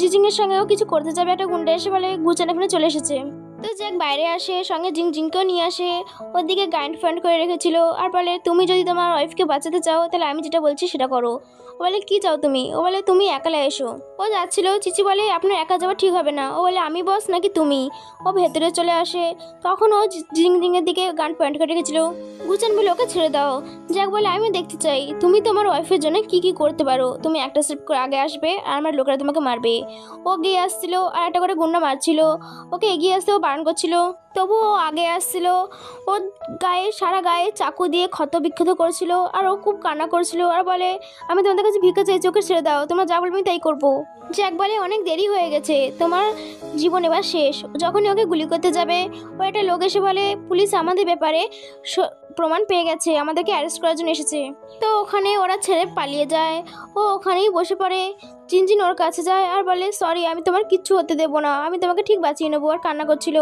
জিজিংয়ের সঙ্গেও কিছু করতে যাবে একটা গুন্ডা এসে বলে গুচান এখানে চলে এসেছে। তো জ্যাক বাইরে আসে, সঙ্গে জিংকেও নিয়ে আসে। ওদিকে গাইড ফান্ড করে রেখেছিল আর বলে তুমি যদি তোমার ওয়াইফকে বাঁচাতে চাও তাহলে আমি যেটা বলছি সেটা করো। ও বলে কী চাও তুমি? ও বলে তুমি একালা এসো। ও যাচ্ছিল, চিচি বলে আপনার একা যাওয়া ঠিক হবে না। ও বলে আমি বস নাকি তুমি? ও ভেতরে চলে আসে। তখন ও জিংয়ের দিকে গান পয়েন্ট করে রেখেছিল। গুচান বলে ওকে ছেড়ে দাও, জ্যাক বলে আমি দেখতে চাই তুমি তোমার ওয়াইফের জন্য কি কি করতে পারো। তুমি একটা স্টেপ করে আগে আসবে আর আমার লোকেরা তোমাকে মারবে। ও গিয়ে আসছিল আর একটা করে গুন্ডা মারছিল, ওকে এগিয়ে আসতে ও বারণ করছিল, তবুও ও আগে আসছিল। ওর গায়ে সারা গায়ে চাকু দিয়ে ক্ষত বিক্ষত করছিল আর ও খুব কান্না করছিল আর বলে আমি তোমাদের কাছে ভিক্ষা চাইছি, ওকে ছেড়ে দাও, তোমরা যা বলবে আমি তাই করবো। জ্যাক বলে অনেক দেরি হয়ে গেছে, তোমার জীবন এবার শেষ। যখনই ওকে গুলি করতে যাবে ও একটা লোক এসে বলে পুলিশ আমাদের ব্যাপারে প্রমাণ পেয়ে গেছে, আমাদেরকে অ্যারেস্ট করার জন্য এসেছে। তো ওখানে ওরা ছেড়ে পালিয়ে যায়। ও ওখানেই বসে পড়ে। জিনজিন ওর কাছে যায় আর বলে সরি, আমি তোমার কিচ্ছু হতে দেবো না, আমি তোমাকে ঠিক বাঁচিয়ে নেবো। আর কান্না করছিল।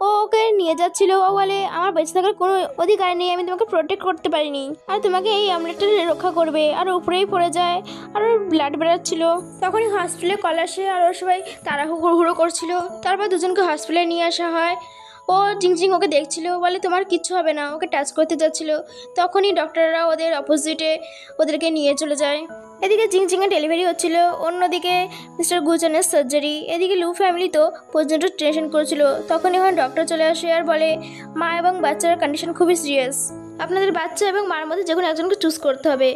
ও ওকে নিয়ে যাচ্ছিল। ও বলে আমার বেঁচে থাকার কোনো অধিকার নেই, আমি তোমাকে প্রোটেক্ট করতে পারিনি, আর তোমাকে এই আমলেটটা রক্ষা করবে। আর উপরেই পড়ে যায় আর ওর ব্লাড বেরোচ্ছিল। তখনই হসপিটালে কল আসে আর ওর সবাই তাড়াহুড়ো করছিল। তারপর দুজনকে হসপিটালে নিয়ে আসা হয়। ও জিংজিং ওকে দেখছিল, বলে তোমার কিচ্ছু হবে না, ওকে টাচ করতে যাচ্ছিল। তখনই ডক্টররা ওদের অপোজিটে ওদেরকে নিয়ে চলে যায়। এদিকে জিংজিংয়ের ডেলিভারি হচ্ছিল, অন্যদিকে মিস্টার গুচানের সার্জারি। এদিকে লু ফ্যামিলি তো পর্যন্ত টেনশন করছিল। তখন এখন ডক্টর চলে আসে আর বলে মা এবং বাচ্চার কন্ডিশন খুবই সিরিয়াস, আপনাদের বাচ্চা এবং মার মধ্যে যে কোনো একজনকে চুজ করতে হবে।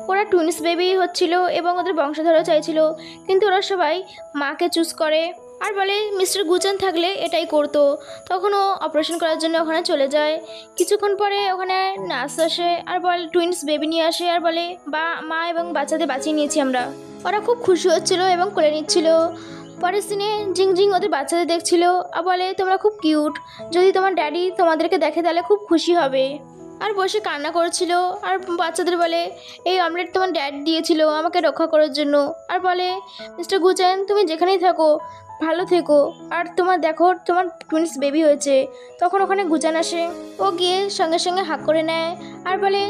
ওরা টুইন্স বেবি হচ্ছিল এবং ওদের বংশধরও চাইছিল, কিন্তু ওরা সবাই মাকে চুজ করে আর বলে মিস্টার গুচান থাকলে এটাই করতো। তখন ও অপারেশন করার জন্য ওখানে চলে যায়। কিছুক্ষণ পরে ওখানে নার্স আসে আর বলে টুইন্স বেবি নিয়ে আসে আর বলে মা এবং বাচ্চাদের বাঁচিয়ে নিয়েছি আমরা। ওরা খুব খুশি হচ্ছিল এবং কোলে নিচ্ছিল। পরের সিনে জিংজিং ওদের বাচ্চাদের দেখছিল আর বলে তোমরা খুব কিউট, যদি তোমার ড্যাডি তোমাদেরকে দেখে তাহলে খুব খুশি হবে। আর বসে কান্না করছিল আর বাচ্চাদের বলে এই অমলেট তোমার ড্যাড দিয়েছিল আমাকে রক্ষা করার জন্য। আর বলে মিস্টার গুচান তুমি যেখানেই থাকো ভালো থেকো, আর তোমার দেখো তোমার টুইন্স বেবি হয়েছে। তখন ওখানে গুচান আসে। ও গিয়ে সঙ্গে সঙ্গে হাঁক করে নেয় আর বলে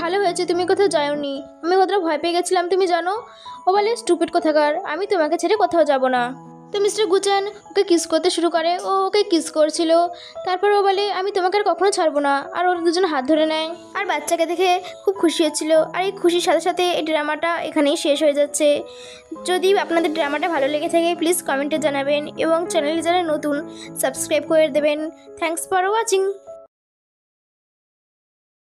ভালো হয়েছে, তুমি কোথাও যাওনি, আমি কতটা ভয় পেয়ে গেছিলাম তুমি জানো। ও বলে স্টুপিড কোথাকার, আমি তোমাকে ছেড়ে কোথাও যাব না। তো মিস্টার গুচান ওকে কিস করতে শুরু করে। ও ওকে কিস করছিল। তারপর ও বলে আমি তোমাকে আর কখনো ছাড়বো না। আর ওরা দুজন হাত ধরে নেয় আর বাচ্চাকে দেখে খুব খুশি হচ্ছিল। আর এই খুশির সাথে সাথে এই ড্রামাটা এখানেই শেষ হয়ে যাচ্ছে। যদি আপনাদের ড্রামাটা ভালো লেগে থাকে প্লিজ কমেন্টে জানাবেন এবং চ্যানেলে যারা নতুন সাবস্ক্রাইব করে দেবেন। Thanks for watching.